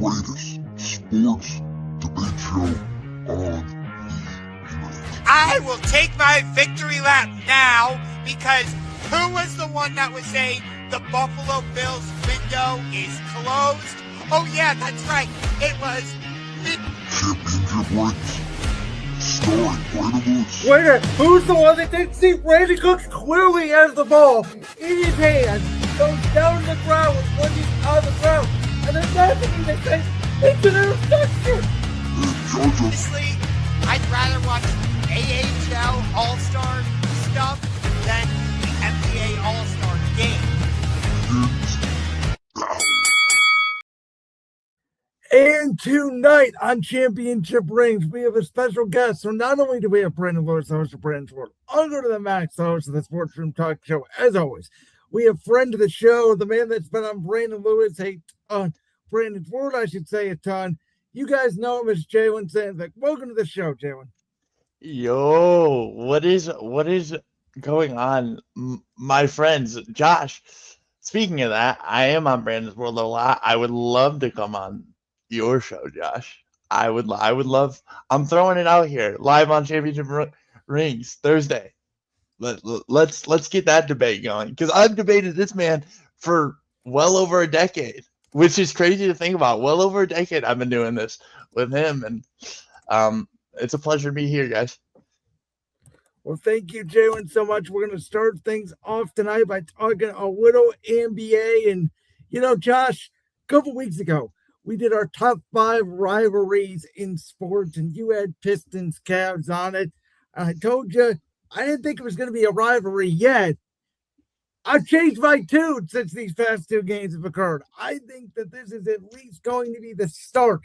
greatest sports debate show on the internet. I will take my victory lap now because who was the one that was saying the Buffalo Bills window is closed? Oh yeah, that's right. It was Championship rings. Starring Brandon Lewis. Wait a minute, who's the one that didn't see Brandon Cooks clearly has the ball in his hand, goes down to the ground with one knee out of the ground, and then that's when they say, it's an interception! Honestly, I'd rather watch AHL All-Star stuff than the NBA All-Star game. And tonight on Championship Rings, we have a special guest. So not only do we have Brandon Lewis, the host of Brandon's World, Ungar to the Max, the host of the Sports Room Talk Show, as always. We have friend of the show, the man that's been on Brandon Lewis, Brandon's World, I should say, a ton. You guys know him as Jaylen Sandvik. Welcome to the show, Jaylen. Yo, what is going on, my friends? Josh, speaking of that, I am on Brandon's World a lot. I would love to come on your show, Josh. I would love. I'm throwing it out here, live on Championship Rings Thursday. Let's get that debate going, because I've debated this man for well over a decade, which is crazy to think about. Well over a decade I've been doing this with him, and it's a pleasure to be here, guys. Well, thank you, Jaylen, so much. We're going to start things off tonight by talking a little NBA. And, you know, Josh, a couple weeks ago, we did our top 5 rivalries in sports, and you had Pistons, Cavs on it. I told you I didn't think it was going to be a rivalry yet. I've changed my tune since these past 2 games have occurred. I think that this is at least going to be the start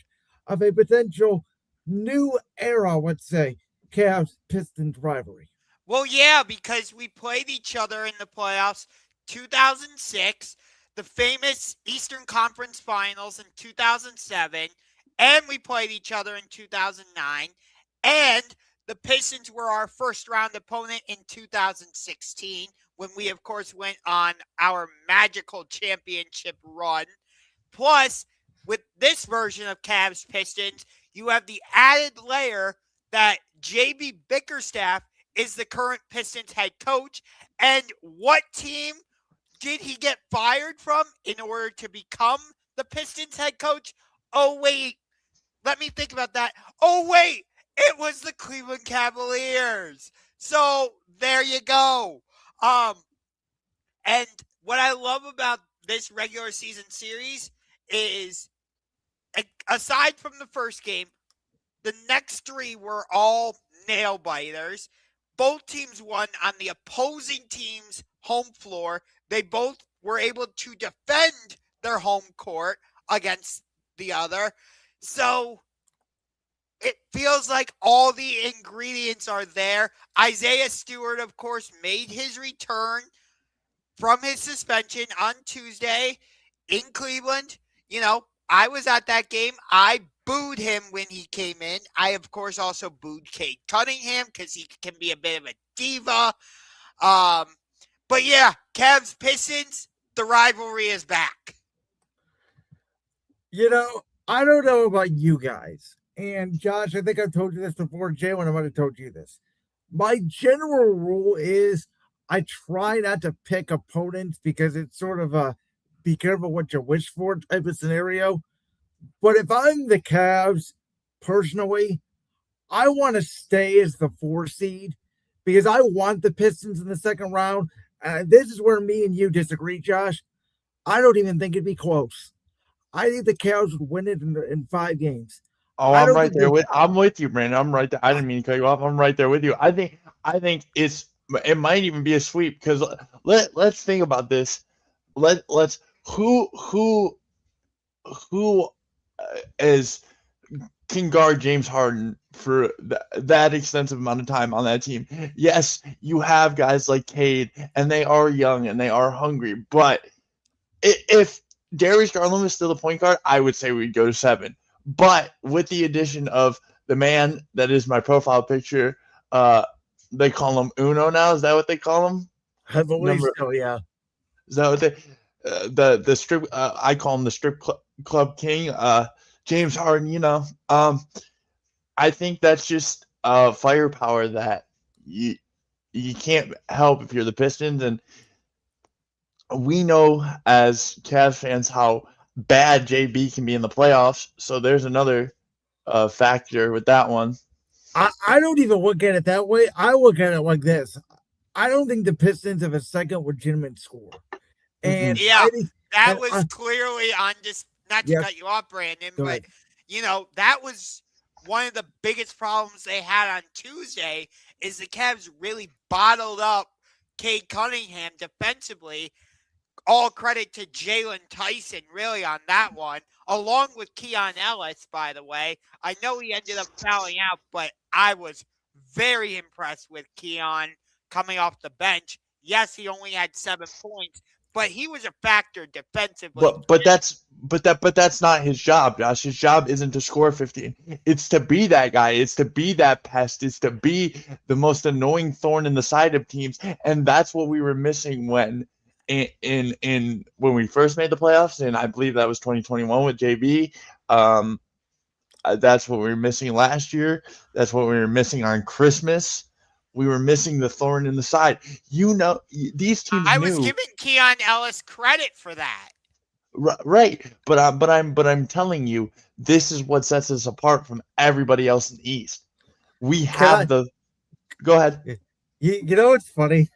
of a potential new era, let's say, Cavs-Pistons rivalry. Well, yeah, because we played each other in the playoffs 2006, the famous Eastern Conference Finals in 2007, and we played each other in 2009, and the Pistons were our first-round opponent in 2016, when we, of course, went on our magical championship run. Plus, with this version of Cavs-Pistons, you have the added layer that J.B. Bickerstaff is the current Pistons head coach. And what team did he get fired from in order to become the Pistons head coach? Oh, wait. Let me think about that. Oh, wait. It was the Cleveland Cavaliers. So there you go. And what I love about this regular season series is, aside from the first game, the next 3 were all nail biters. Both teams won on the opposing team's home floor. They both were able to defend their home court against the other. So it feels like all the ingredients are there. Isaiah Stewart, of course, made his return from his suspension on Tuesday in Cleveland. You know, I was at that game. I booed him when he came in. I, of course, also booed Cade Cunningham because he can be a bit of a diva. But yeah, Cavs Pistons, the rivalry is back. You know, I don't know about you guys. And Josh, I think I've told you this before. Jaylen, I might have told you this. My general rule is I try not to pick opponents because it's sort of a be careful what you wish for type of scenario. But if I'm the Cavs, personally, I want to stay as the 4 seed because I want the Pistons in the second round. This is where me and you disagree, Josh. I don't even think it'd be close. I think the Cavs would win it in 5 games. Oh, I'm right there I'm with you, Brandon. I'm right there. I didn't mean to cut you off. I'm right there with you. I think it might even be a sweep because let's think about this. Let's who can guard James Harden for that extensive amount of time on that team. Yes, you have guys like Cade, and they are young and they are hungry. But if Darius Garland was still the point guard, I would say we'd go to 7. But with the addition of the man that is my profile picture, they call him Uno now. Is that what they call him? I believe so, yeah. Is that what they the strip? I call him the strip club king. James Harden, I think that's just firepower that you can't help if you're the Pistons, and we know as Cavs fans how bad JB can be in the playoffs. So there's another factor with that one. I don't even look at it that way. I look at it like this. I don't think the Pistons have a second legitimate score. And yeah, that and was clearly on just not to cut you off, Brandon, but that was one of the biggest problems they had on Tuesday is the Cavs really bottled up Cade Cunningham defensively. All credit to Jalen Tyson, really, on that one, along with Keon Ellis, by the way. I know he ended up fouling out, but I was very impressed with Keon coming off the bench. Yes, he only had 7 points, but he was a factor defensively. But that's not his job, Josh. His job isn't to score 15. It's to be that guy. It's to be that pest. It's to be the most annoying thorn in the side of teams, and that's what we were missing when when we first made the playoffs, and I believe that was 2021 with JB. That's what we were missing last year. That's what we were missing on Christmas. We were missing the thorn in the side. These teams. I was giving Keon Ellis credit for that. Right, but I'm telling you, this is what sets us apart from everybody else in the East. We have Go ahead. You know what's funny?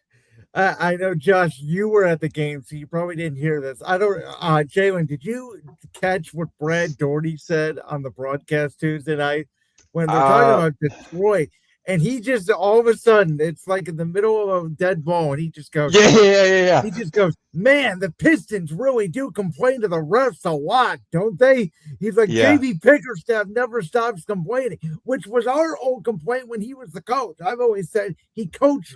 I know, Josh, you were at the game, so you probably didn't hear this. I don't. Jalen, did you catch what Brad Doherty said on the broadcast Tuesday night when they're talking about Detroit? And he just all of a sudden, it's like in the middle of a dead ball, and he just goes, Yeah. He just goes, man, the Pistons really do complain to the refs a lot, don't they? He's like, JB Bickerstaff never stops complaining, which was our old complaint when he was the coach. I've always said he coaches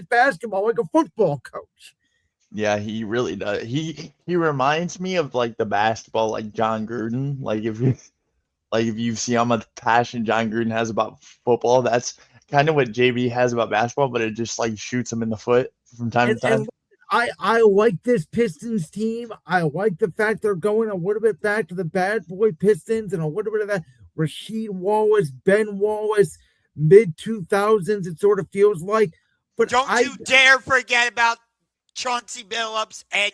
basketball like a football coach. Yeah, he really does. He reminds me of like the basketball, like John Gruden. If you see how much passion John Gruden has about football, that's kind of what JB has about basketball, but it just like shoots him in the foot from time to time. I like this Pistons team. I like the fact they're going a little bit back to the bad boy Pistons and a little bit of that Rasheed Wallace, Ben Wallace, mid-2000s, it sort of feels like. But don't you dare forget about Chauncey Billups and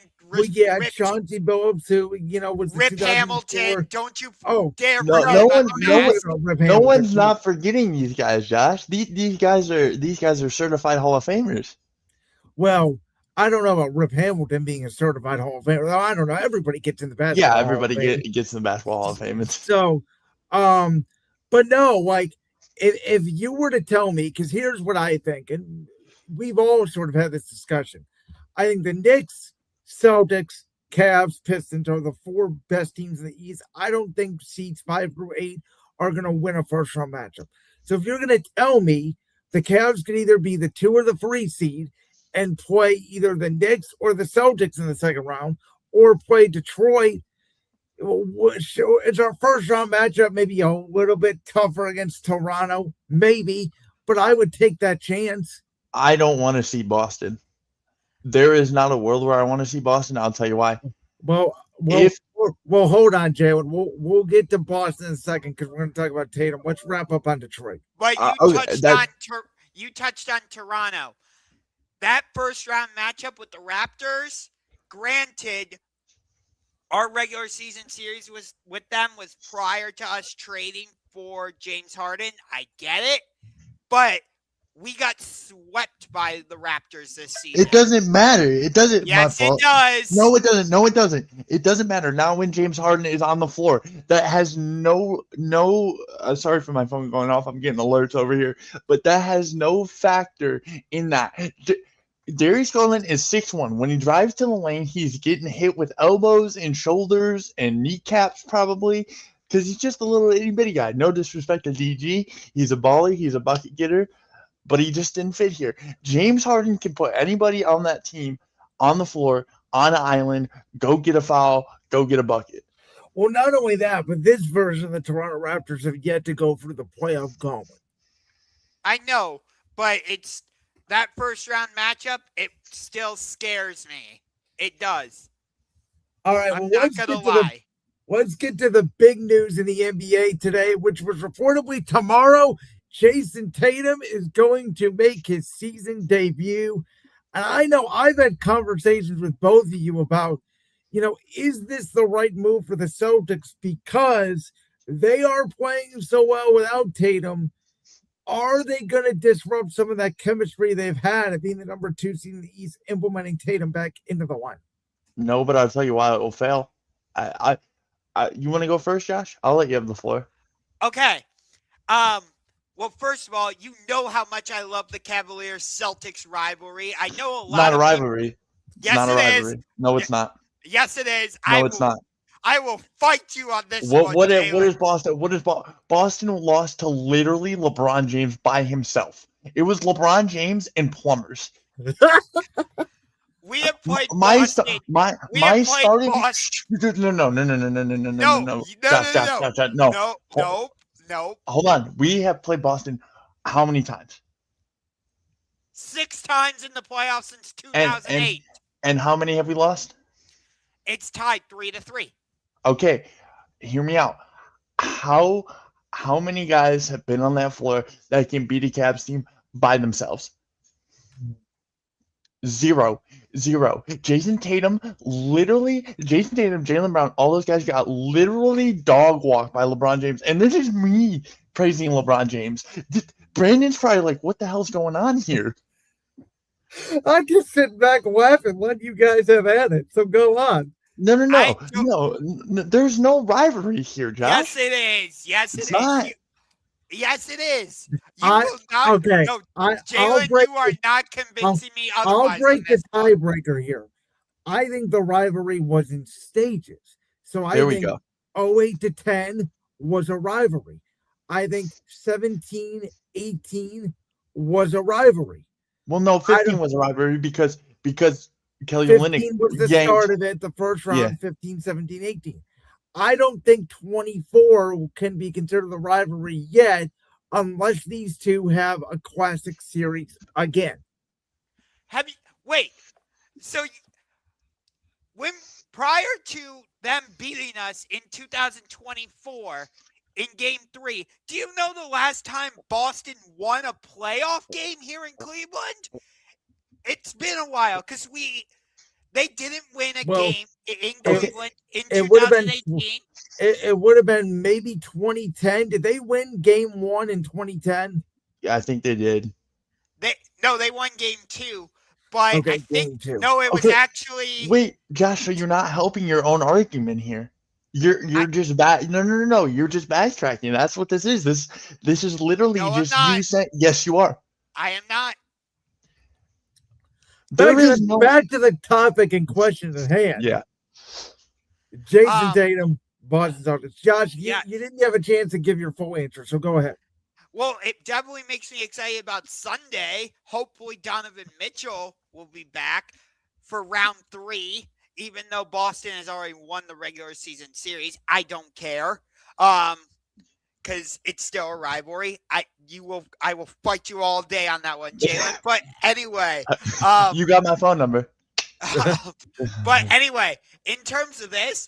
Chauncey Billups, who was Rip Hamilton. Don't you dare forget no one's not forgetting these guys, Josh. These guys are certified Hall of Famers. Well, I don't know about Rip Hamilton being a certified Hall of Famer. I don't know. Everybody gets in the basketball. Yeah, everybody gets in the basketball Hall of Fame. So, but no, like if you were to tell me, because here's what I think, and we've all sort of had this discussion. I think the Knicks, Celtics, Cavs, Pistons are the 4 best teams in the East. I don't think seeds 5 through 8 are going to win a first-round matchup. So if you're going to tell me the Cavs could either be the 2 or the 3 seed and play either the Knicks or the Celtics in the second round, or play Detroit, it's our first-round matchup, maybe a little bit tougher against Toronto, maybe, but I would take that chance. I don't want to see Boston. There is not a world where I want to see Boston. I'll tell you why. Well, hold on, Jalen. We'll get to Boston in a second because we're going to talk about Tatum. Let's wrap up on Detroit. But you touched on Toronto. That first round matchup with the Raptors. Granted, our regular season series was prior to us trading for James Harden. I get it, but we got swept by the Raptors this season. It doesn't matter. It doesn't. Yes, it does. No, it doesn't. No, it doesn't. It doesn't matter. Now when James Harden is on the floor, that has no. Sorry for my phone going off. I'm getting alerts over here, but that has no factor in that. Darius Garland is 6'1". When he drives to the lane, he's getting hit with elbows and shoulders and kneecaps probably because he's just a little itty bitty guy. No disrespect to DG. He's a baller. He's a bucket getter. But he just didn't fit here. James Harden can put anybody on that team on the floor, on an island, go get a foul, go get a bucket. Well, not only that, but this version of the Toronto Raptors have yet to go through the playoff gauntlet. I know, but it's that first round matchup, it still scares me. It does. All right, I'm not going to lie. Let's get to the big news in the NBA today, which was reportedly tomorrow. Jayson Tatum is going to make his season debut. And I know I've had conversations with both of you about, is this the right move for the Celtics because they are playing so well without Tatum? Are they going to disrupt some of that chemistry they've had of being the number 2 seed in the East, implementing Tatum back into the line? No, but I'll tell you why it will fail. You want to go first, Josh? I'll let you have the floor. Okay. Well, first of all, you know how much I love the Cavaliers-Celtics rivalry. I know a lot. Not a rivalry. Yes, not a it rivalry. is. No, it's not. Yes, it is. No, it's not. I will fight you on this What one, is Boston? Boston lost to literally LeBron James by himself. It was LeBron James and plumbers. We have played my Boston. my starting. No. Hold on. We have played Boston how many times? 6 times in the playoffs since 2008. And how many have we lost? It's tied 3-3. Okay, hear me out. How many guys have been on that floor that can beat a Cavs team by themselves? Zero. Jayson Tatum, Jaylen Brown, all those guys got literally dog walked by LeBron James. And this is me praising LeBron James. Brandon's probably like, what the hell's going on here? I'm just sitting back laughing, letting you guys have at it. So go on. No. There's no rivalry here, Josh. Yes, it is. Yes, it's it not. Is. Yes, it is. Okay. No, Jalen, you are not convincing me otherwise. I'll break the tiebreaker here. I think the rivalry was in stages. So I think 08 to 10 was a rivalry. I think 17-18 was a rivalry. Well, no, 15 was a rivalry because Kelly 15 Olynyk was the start of it, the first round, Yeah. 15, 17, 18. I don't think 24 can be considered a rivalry yet unless these two have a classic series again. When prior to them beating us in 2024 in Game 3, do you know the last time Boston won a playoff game here in Cleveland? It's been a while because they didn't win a game in Cleveland in 2018. It would have been maybe 2010. Did they win Game 1 in 2010? Yeah, I think they did. They won Game 2. But okay, I think Game 2. No, it was actually. Wait, Josh, so you're not helping your own argument here. You're just back. No. You're just backtracking. That's what this is. This is literally just you saying yes, you are. I am not. Back to the topic in question at hand. Yeah. Jayson Tatum, Boston Celtics. Josh, you Yeah. you didn't have a chance to give your full answer, so go ahead. Well, it definitely makes me excited about Sunday. Hopefully, Donovan Mitchell will be back for round 3, even though Boston has already won the regular season series. I don't care, because it's still a rivalry. I will fight you all day on that one, Jalen. But anyway, you got my phone number. But anyway, in terms of this,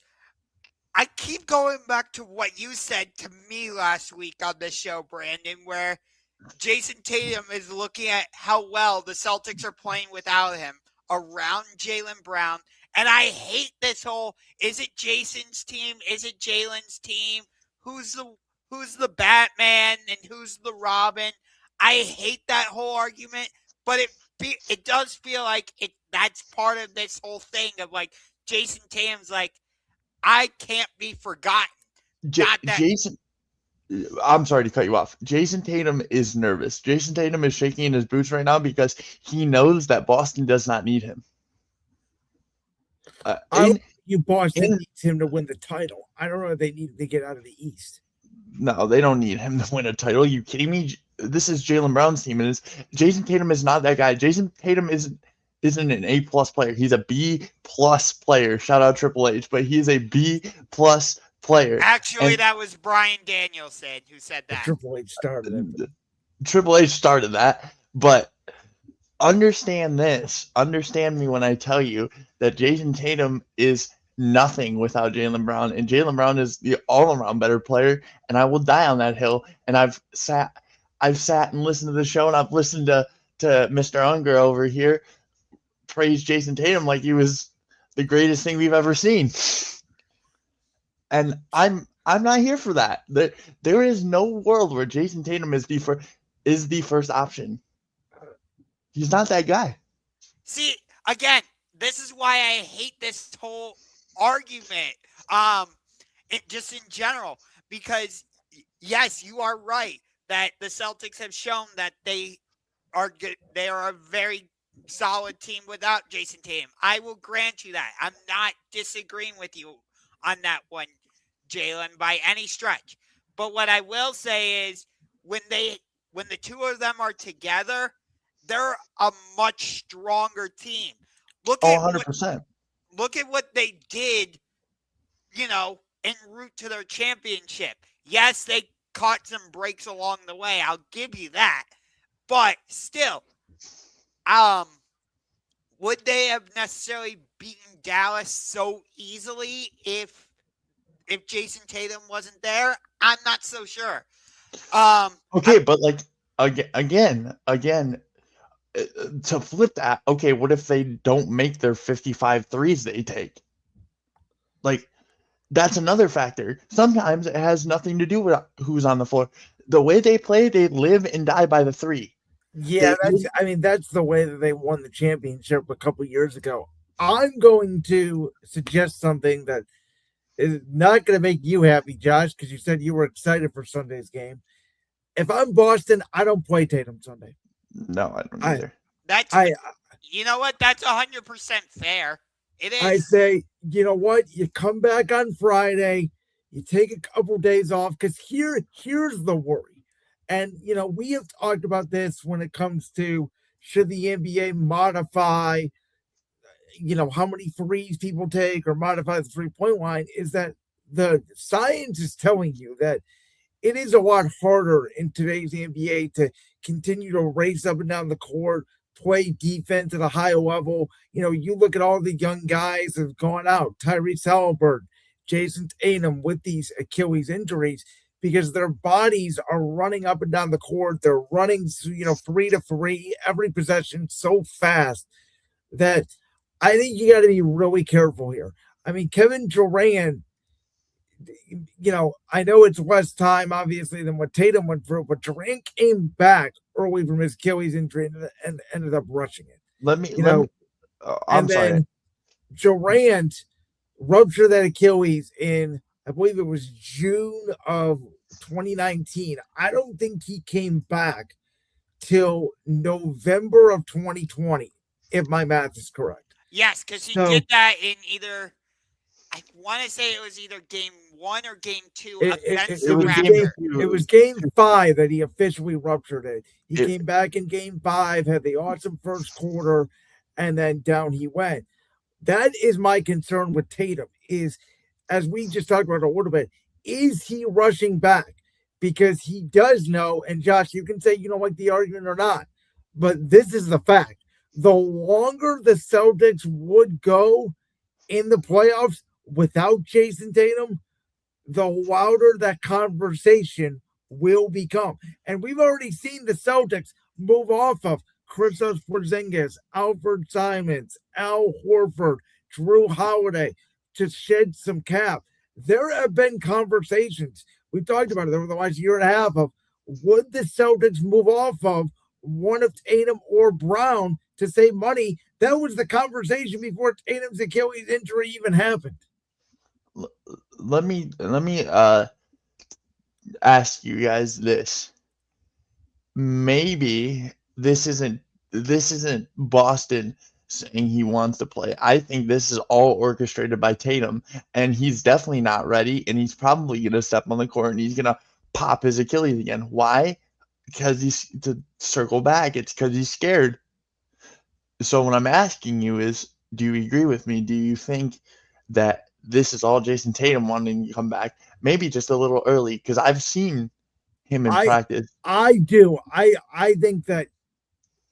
I keep going back to what you said to me last week on this show, Brandon, where Jayson Tatum is looking at how well the Celtics are playing without him around Jaylen Brown. And I hate this whole, is it Jason's team? Is it Jalen's team? Who's the Batman and who's the Robin? I hate that whole argument, but it does feel like that's part of this whole thing of like Jayson Tatum's like, I can't be forgotten. Jason, I'm sorry to cut you off. Jayson Tatum is nervous. Jayson Tatum is shaking in his boots right now because he knows that Boston does not need him. Boston needs him to win the title. I don't know if they need to get out of the East. No, they don't need him to win a title. Are you kidding me? This is Jaylen Brown's team, and Jayson Tatum is not that guy. Jayson Tatum isn't an A+ player. He's a B+ player. Shout out Triple H, but he's a B+ player. Actually, that was Brian Danielson who said that. Triple H started it. Triple H started that, but understand this. Understand me when I tell you that Jayson Tatum is nothing without Jaylen Brown, and Jaylen Brown is the all-around better player, and I will die on that hill. And I've sat and listened to the show, and I've listened to Mr. Unger over here praise Jayson Tatum like he was the greatest thing we've ever seen. And I'm not here for that. There is no world where Jayson Tatum is the first option. He's not that guy. See, again, this is why I hate this whole argument. Just in general, because yes, you are right that the Celtics have shown that they are good. They are a very solid team without Jayson Tatum. I will grant you that. I'm not disagreeing with you on that one, Jalen, by any stretch. But what I will say is when the two of them are together, they're a much stronger team. Look at 100%. Look at what they did, en route to their championship. Yes, they caught some breaks along the way. I'll give you that. But still, would they have necessarily beaten Dallas so easily if Jayson Tatum wasn't there? I'm not so sure. Okay, but like again, to flip that, okay, what if they don't make their 55 threes they take? Like, that's another factor. Sometimes it has nothing to do with who's on the floor. The way they play, they live and die by the three. Yeah, that's the way that they won the championship a couple years ago. I'm going to suggest something that is not going to make you happy, Josh, because you said you were excited for Sunday's game. If I'm Boston, I don't play Tatum Sunday. No, I don't either. You know what? That's 100% fair. It is. I say, you know what? You come back on Friday, you take a couple days off, because here's the worry. And, we have talked about this when it comes to should the NBA modify, how many threes people take or modify the three-point line, is that the science is telling you that it is a lot harder in today's NBA to continue to race up and down the court, play defense at a high level. You look at all the young guys that have gone out, Tyrese Halliburton, Jayson Tatum, with these Achilles injuries, because their bodies are running up and down the court. They're running, 3 to 3 every possession so fast that I think you got to be really careful here. I mean, Kevin Durant, I know it's less time, obviously, than what Tatum went through, but Durant came back early from his Achilles injury and ended up rushing it. I'm sorry. Then Durant ruptured that Achilles in, I believe it was June of 2019. I don't think he came back till November of 2020, if my math is correct. Yes, because he did that in either, I want to say it was either game 1 or game 2 against the Raptors. It was game 5 that he officially ruptured it. He came back in game 5, had the awesome first quarter, and then down he went. That is my concern with Tatum, is, as we just talked about a little bit, is he rushing back? Because he does know, and Josh, you can say you don't like the argument or not, but this is the fact. The longer the Celtics would go in the playoffs without Jayson Tatum, the louder that conversation will become. And we've already seen the Celtics move off of Kristaps Porzingis, Alfred Simons, Al Horford, Drew Holiday to shed some cap. There have been conversations, we've talked about it over the last year and a half, of would the Celtics move off of one of Tatum or Brown to save money? That was the conversation before Tatum's Achilles injury even happened. Let me ask you guys this. Maybe this isn't Boston saying he wants to play. I think this is all orchestrated by Tatum, and he's definitely not ready, and he's probably going to step on the court and he's going to pop his Achilles again. Why? Because to circle back, it's because he's scared. So what I'm asking you is, do you agree with me? Do you think that this is all Jayson Tatum wanting to come back? Maybe just a little early, because I've seen him in practice. I do. I think that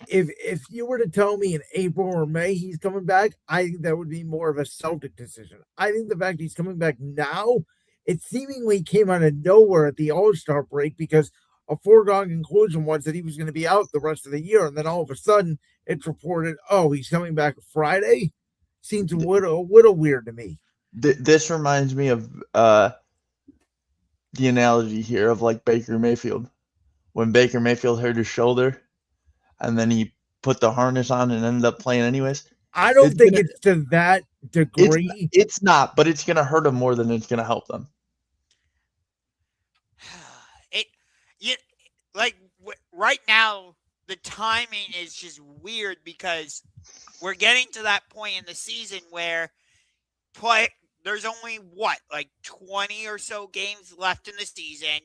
if you were to tell me in April or May he's coming back, I think that would be more of a Celtic decision. I think the fact he's coming back now, it seemingly came out of nowhere at the All-Star break because a foregone conclusion was that he was going to be out the rest of the year, and then all of a sudden it's reported, oh, he's coming back Friday. Seems a little weird to me. This reminds me of the analogy here of like Baker Mayfield. When Baker Mayfield hurt his shoulder and then he put the harness on and ended up playing anyways. I don't think it's to that degree. It's not, but it's going to hurt him more than it's going to help them. Right now, the timing is just weird because we're getting to that point in the season where there's only 20 or so games left in the season.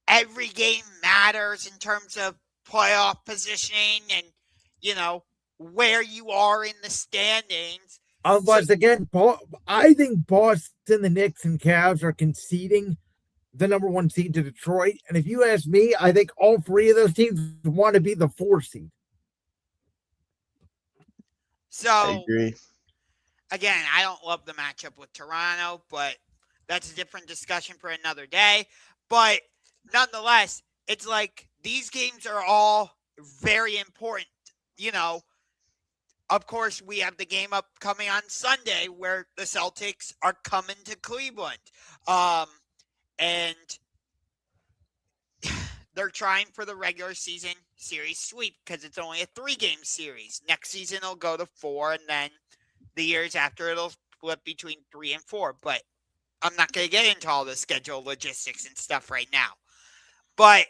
Every game matters in terms of playoff positioning and, where you are in the standings. Unless, again, I think Boston, the Knicks, and Cavs are conceding the number 1 seed to Detroit. And if you ask me, I think all 3 of those teams want to be the 4 seed. So, I agree. Again, I don't love the matchup with Toronto, but that's a different discussion for another day. But nonetheless, it's like these games are all very important. Of course, we have the game upcoming on Sunday where the Celtics are coming to Cleveland. And they're trying for the regular season series sweep because it's only a 3-game series. Next season, it'll go to 4, and then the years after, it'll flip between 3 and 4. But I'm not going to get into all the schedule logistics and stuff right now. But,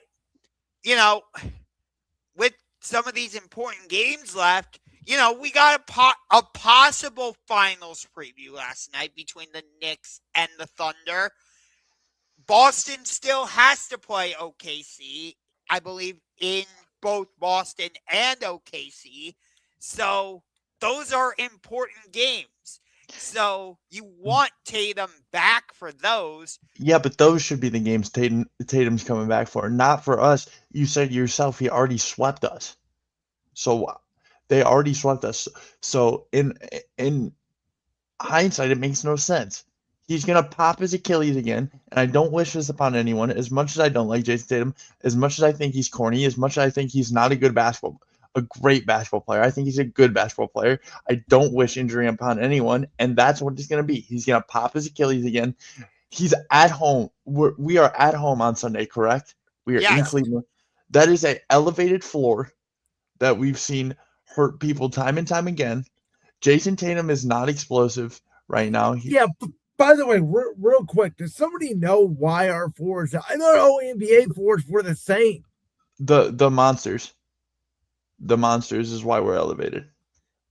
with some of these important games left, we got a possible finals preview last night between the Knicks and the Thunder. Boston still has to play OKC, I believe, in both Boston and OKC. So those are important games. So you want Tatum back for those. Yeah, but those should be the games Tatum's coming back for, not for us. You said yourself he already swept us. So they already swept us. So in hindsight, it makes no sense. He's going to pop his Achilles again, and I don't wish this upon anyone. As much as I don't like Jayson Tatum, as much as I think he's corny, as much as I think he's not a great basketball player, I think he's a good basketball player. I don't wish injury upon anyone, and that's what it's going to be. He's going to pop his Achilles again. He's at home. We are at home on Sunday, correct? We are in Cleveland. That is an elevated floor that we've seen hurt people time and time again. Jayson Tatum is not explosive right now. By the way, real quick, does somebody know why our fours? I thought all NBA fours were the same. The monsters. The monsters is why we're elevated.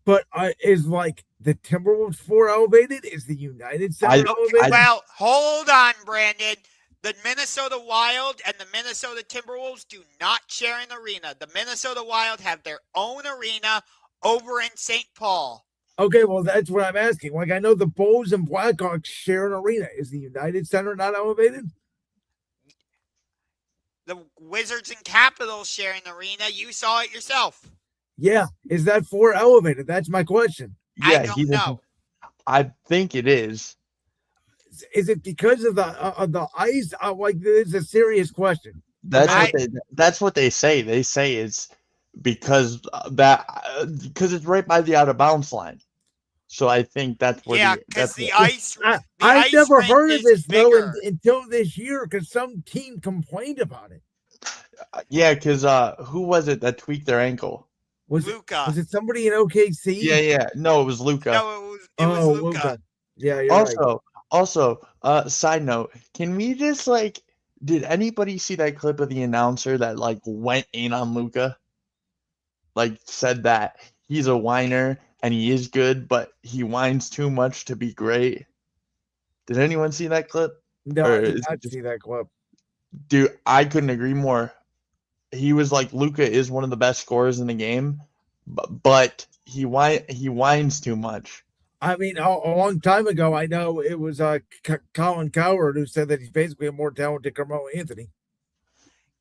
But is like the Timberwolves 4 elevated? Is the United Center elevated? Well, hold on, Brandon. The Minnesota Wild and the Minnesota Timberwolves do not share an arena. The Minnesota Wild have their own arena over in St. Paul. Okay, well, that's what I'm asking. Like, I know the Bulls and Blackhawks share an arena. Is the United Center not elevated? The Wizards and Capitals share an arena. You saw it yourself. Yeah. Is that 4 elevated? That's my question. Yeah, I don't know. I think it is. Is it because of the ice? Like, this is a serious question. That's what they say. They say it's because it's right by the out of bounds line. So I think that's where because the ice. I never heard of this bigger. though until this year because some team complained about it. Yeah, because who was it that tweaked their ankle? Was Luka. Was it somebody in OKC? Yeah. No, it was Luka. No, it was Luka. Yeah, you're right. Also, side note, can we just did anybody see that clip of the announcer that went in on Luka? Said that he's a whiner and he is good, but he whines too much to be great. Did anyone see that clip? No, I did not see that clip. Dude, I couldn't agree more. He was like, Luka is one of the best scorers in the game, but he whines too much. I mean, a long time ago, I know it was Colin Cowherd who said that he's basically a more talented Carmelo Anthony.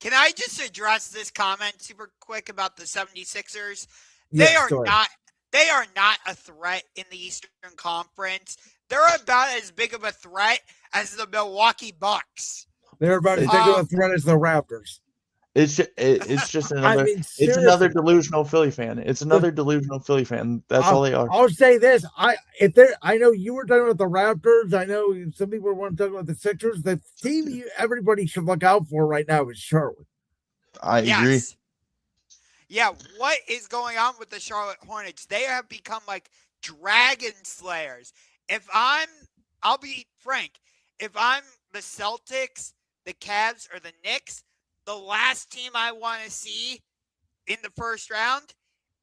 Can I just address this comment super quick about the 76ers? Yes, go ahead. They are not a threat in the Eastern Conference. They're about as big of a threat as the Milwaukee Bucks. They're about as big of a threat as the Raptors. It's just I another mean, it's another seriously. delusional Philly fan. It's another delusional Philly fan. That's all they are. I'll say this: I know you were talking about the Raptors. I know some people want to talk about the Sixers. The team everybody should look out for right now is Charlotte. I agree. Yeah, what is going on with the Charlotte Hornets? They have become like dragon slayers. I'll be frank, if I'm the Celtics, the Cavs, or the Knicks, the last team I want to see in the first round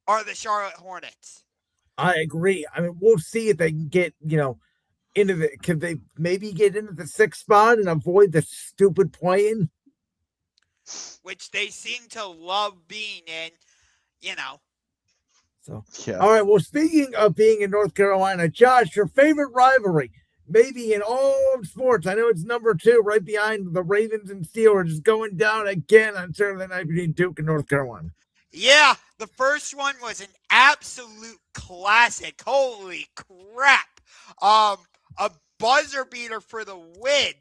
are the Charlotte Hornets. I agree. I mean, we'll see if they can get, can they maybe get into the 6th spot and avoid the stupid play-in? Which they seem to love being in, So, yeah. All right. Well, speaking of being in North Carolina, Josh, your favorite rivalry, maybe in all of sports. I know it's number 2, right behind the Ravens and Steelers, going down again on Saturday night between Duke and North Carolina. Yeah, the first one was an absolute classic. Holy crap. A buzzer beater for the win.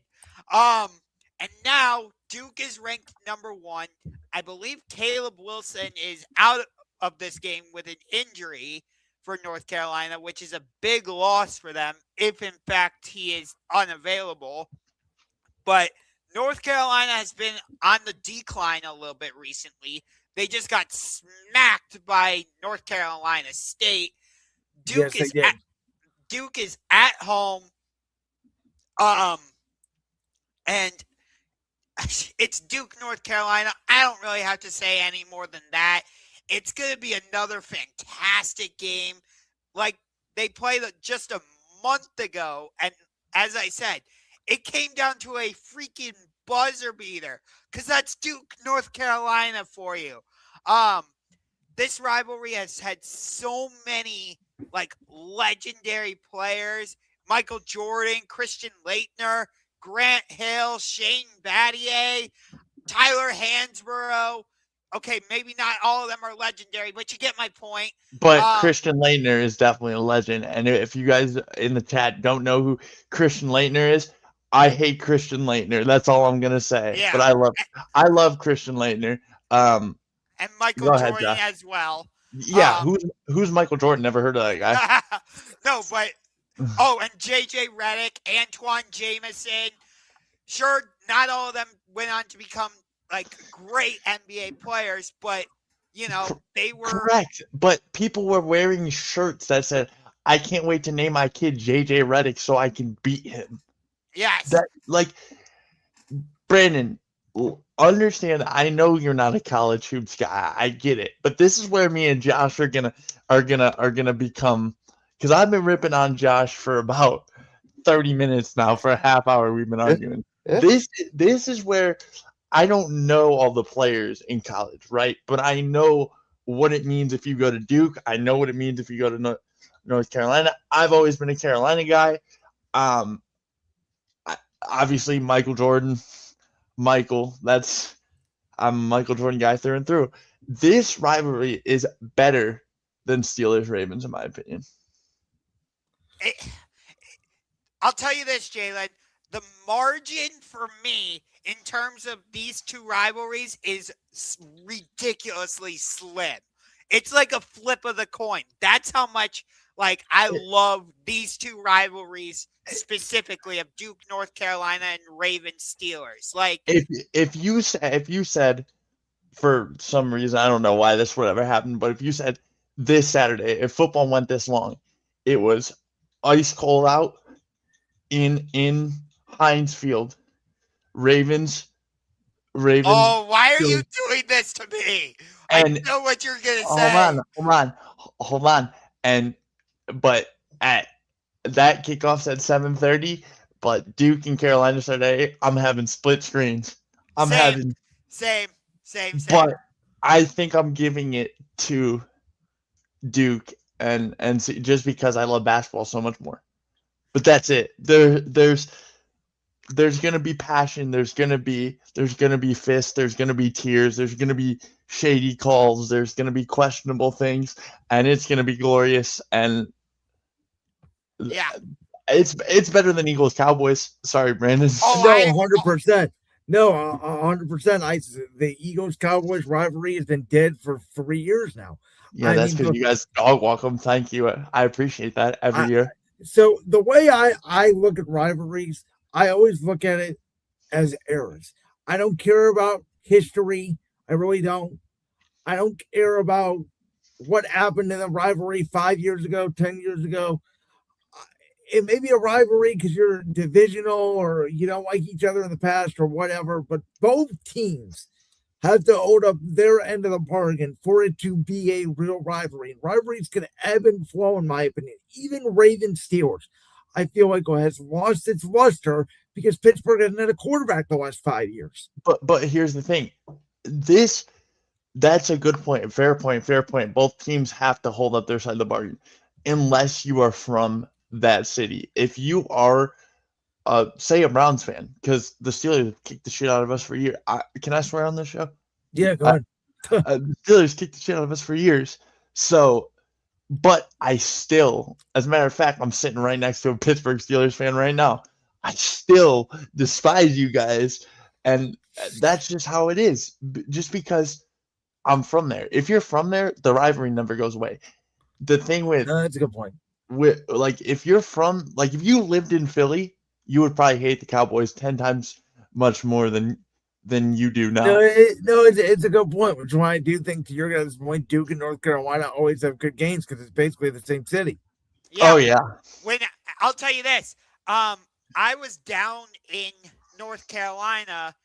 And now Duke is ranked number 1. I believe Caleb Wilson is out of this game with an injury for North Carolina, which is a big loss for them if, in fact, he is unavailable. But North Carolina has been on the decline a little bit recently. They just got smacked by North Carolina State. Duke is at home. And it's Duke, North Carolina. I don't really have to say any more than that. It's going to be another fantastic game. Like they played just a month ago. And as I said, it came down to a freaking buzzer beater because that's Duke, North Carolina for you. This rivalry has had so many legendary players. Michael Jordan, Christian Laettner, Grant Hill, Shane Battier, Tyler Hansborough. Okay, maybe not all of them are legendary, but you get my point. But Christian Laettner is definitely a legend. And if you guys in the chat don't know who Christian Laettner is, I hate Christian Laettner. That's all I'm gonna say. Yeah. But I love Christian Laettner. And Michael Jordan as well. Yeah, who's Michael Jordan? Never heard of that guy. No, but and JJ Redick, Antoine Jameson. Sure, not all of them went on to become great NBA players, but they were correct. But people were wearing shirts that said, "I can't wait to name my kid JJ Redick so I can beat him." Yes. Brandon, understand. I know you're not a college hoops guy. I get it, but this is where me and Josh are gonna become. Because I've been ripping on Josh for about 30 minutes now. For a half hour, we've been arguing. Yeah. This is where I don't know all the players in college, right? But I know what it means if you go to Duke. I know what it means if you go to North Carolina. I've always been a Carolina guy. Obviously, Michael Jordan. I'm a Michael Jordan guy through and through. This rivalry is better than Steelers-Ravens, in my opinion. I'll tell you this, Jalen. The margin for me in terms of these two rivalries is ridiculously slim. It's like a flip of the coin. That's how much I love these two rivalries specifically of Duke, North Carolina, and Ravens Steelers. If you said for some reason, I don't know why this would ever happen, but if you said this Saturday, if football went this long, it was ice cold out in Heinz Field. Ravens. Oh, why are you doing this to me? I know what you're gonna say. Hold on. But at that kickoff's at 7:30. But Duke and Carolina Saturday, I'm having split screens. Same. But I think I'm giving it to Duke and just because I love basketball so much more. But that's it. There's there's gonna be passion. There's gonna be fists. There's gonna be tears. There's gonna be shady calls. There's gonna be questionable things, and it's gonna be glorious. And Yeah. it's better than Eagles Cowboys. Sorry, Brandon. Oh, No, 100%. No, 100%. The Eagles Cowboys rivalry has been dead for 3 years now. Yeah, that's because you guys dog walk them. Thank you. I appreciate that every year. So the way I look at rivalries, I always look at it as eras. I don't care about history. I really don't. I don't care about what happened in the rivalry 5 years ago, 10 years ago. It may be a rivalry because you're divisional or you don't like each other in the past or whatever, but both teams have to hold up their end of the bargain for it to be a real rivalry. And rivalries can ebb and flow, in my opinion. Even Ravens Steelers, I feel like has lost its luster because Pittsburgh hasn't had a quarterback the last 5 years. But here's the thing. That's a good point. Fair point. Both teams have to hold up their side of the bargain unless you are from that city. If you are say a Browns fan, because the Steelers kicked the shit out of us for years. Can I swear on this show? Yeah, go ahead. The Steelers kicked the shit out of us for years. So, but I still, as a matter of fact, I'm sitting right next to a Pittsburgh Steelers fan right now. I still despise you guys, and that's just how it is. Just because I'm from there. If you're from there, the rivalry never goes away. The thing with That's a good point. With if you're from if you lived in Philly, you would probably hate the Cowboys 10 times much more than you do now. It's a good point, which is why I do think, to your guys' point, Duke and North Carolina always have good games because it's basically the same city. Yeah. Oh yeah. When I'll tell you this, I was down in North Carolina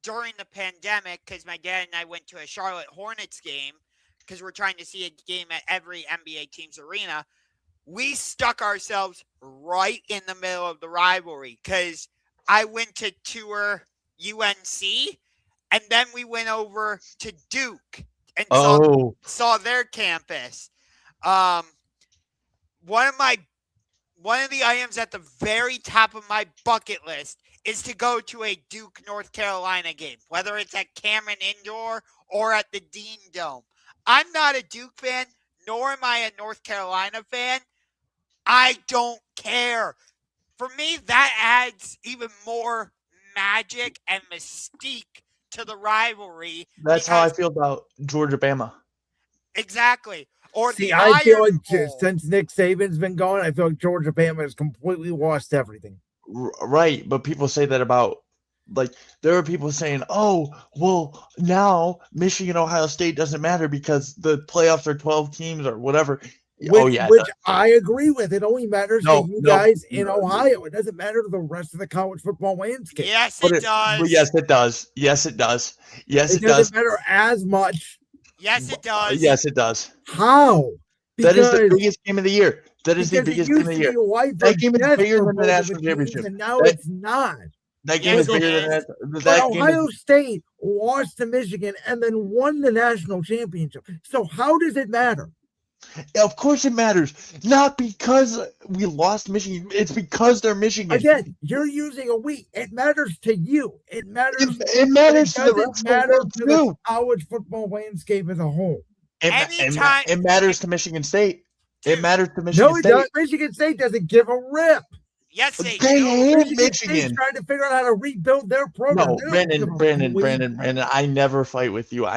during the pandemic because my dad and I went to a Charlotte Hornets game because we're trying to see a game at every NBA team's arena. We stuck ourselves right in the middle of the rivalry because I went to tour UNC and then we went over to Duke and saw their campus. One of the items at the very top of my bucket list is to go to a Duke North Carolina game, whether it's at Cameron Indoor or at the Dean Dome. I'm not a Duke fan, nor am I a North Carolina fan. I don't care. For me, that adds even more magic and mystique to the rivalry. That's how I feel about Georgia-Bama. Exactly. Or See, the I feel Iron like Bowl. since Nick Saban's been gone, I feel like Georgia-Bama has completely lost everything. Right, but people say that about there are people saying, "Oh, well, now Michigan, Ohio State doesn't matter because the playoffs are 12 teams or whatever." Which I agree with. It only matters to you guys in Ohio. It doesn't matter to the rest of the college football landscape. Yes, it does. But yes, it does. Yes, it does. Yes, it does. It doesn't matter as much. Yes, it does. Yes, it does. How? That is the biggest game of the year. That is the biggest game of the year. That game is bigger than the national championship. And now it's not. That game is bigger than that. Ohio State lost to Michigan and then won the national championship. So how does it matter? Of course it matters. Not because we lost Michigan. It's because they're Michigan. Again, you're using a we. It matters to you. It matters. It matters to the rest of the college football landscape as a whole. It matters to Michigan State. It matters to Michigan State. No, it doesn't. Michigan State doesn't give a rip. Yes, they hate Michigan. State's trying to figure out how to rebuild their program. No, Brandon, I never fight with you.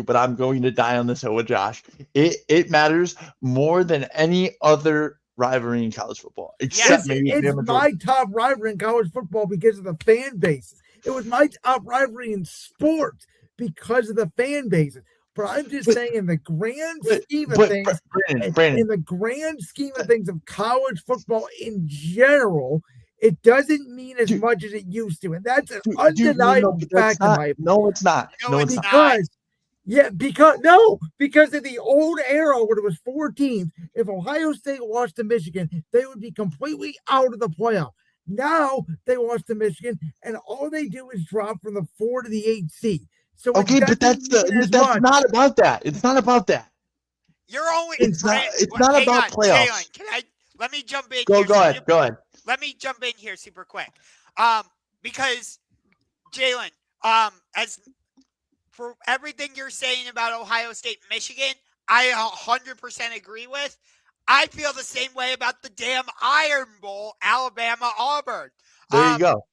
But I'm going to die on this hill with Josh. It matters more than any other rivalry in college football. Except maybe it's my top rivalry in college football because of the fan bases. It was my top rivalry in sports because of the fan bases. But I'm just saying, in the grand scheme of things, in the grand scheme of things of college football in general, it doesn't mean as much as it used to, and that's an undeniable fact. No, it's not. Because in the old era when it was 4 teams, if Ohio State lost to Michigan, they would be completely out of the playoff. Now they lost to Michigan, and all they do is drop from the 4 to the 8 seed. So okay, but that's not about that. It's not about that. You're only. It's not about playoffs. Let me jump in. Go ahead. Let me jump in here super quick. Because Jalen, as for everything you're saying about Ohio State, Michigan, I 100% agree with. I feel the same way about the damn Iron Bowl, Alabama, Auburn. There you go.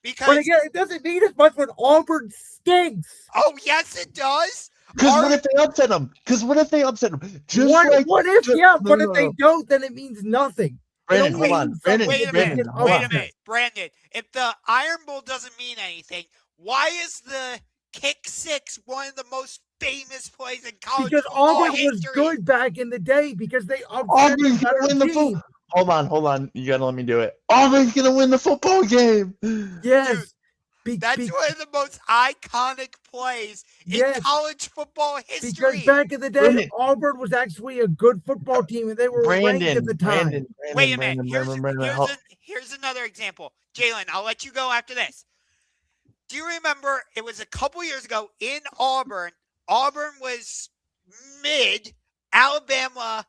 Because But again, it doesn't mean as much when Auburn stinks. oh yes, it does. Because what if they upset them? What if they don't, then it means nothing. Brandon, hold on. Wait a minute. Brandon, if the Iron Bowl doesn't mean anything, why is the kick six one of the most famous plays in college because football Auburn history? was good back in the day because they Auburn's gonna win the football. Hold on. You gotta let me do it. Auburn's gonna win the football game. Yes. That's one of the most iconic plays in college football history. Because back in the day, Auburn was actually a good football team, and they were ranked at the time. Wait a minute. Here's another example. Jalen, I'll let you go after this. Do you remember it was a couple years ago in Auburn? Auburn was mid. Alabama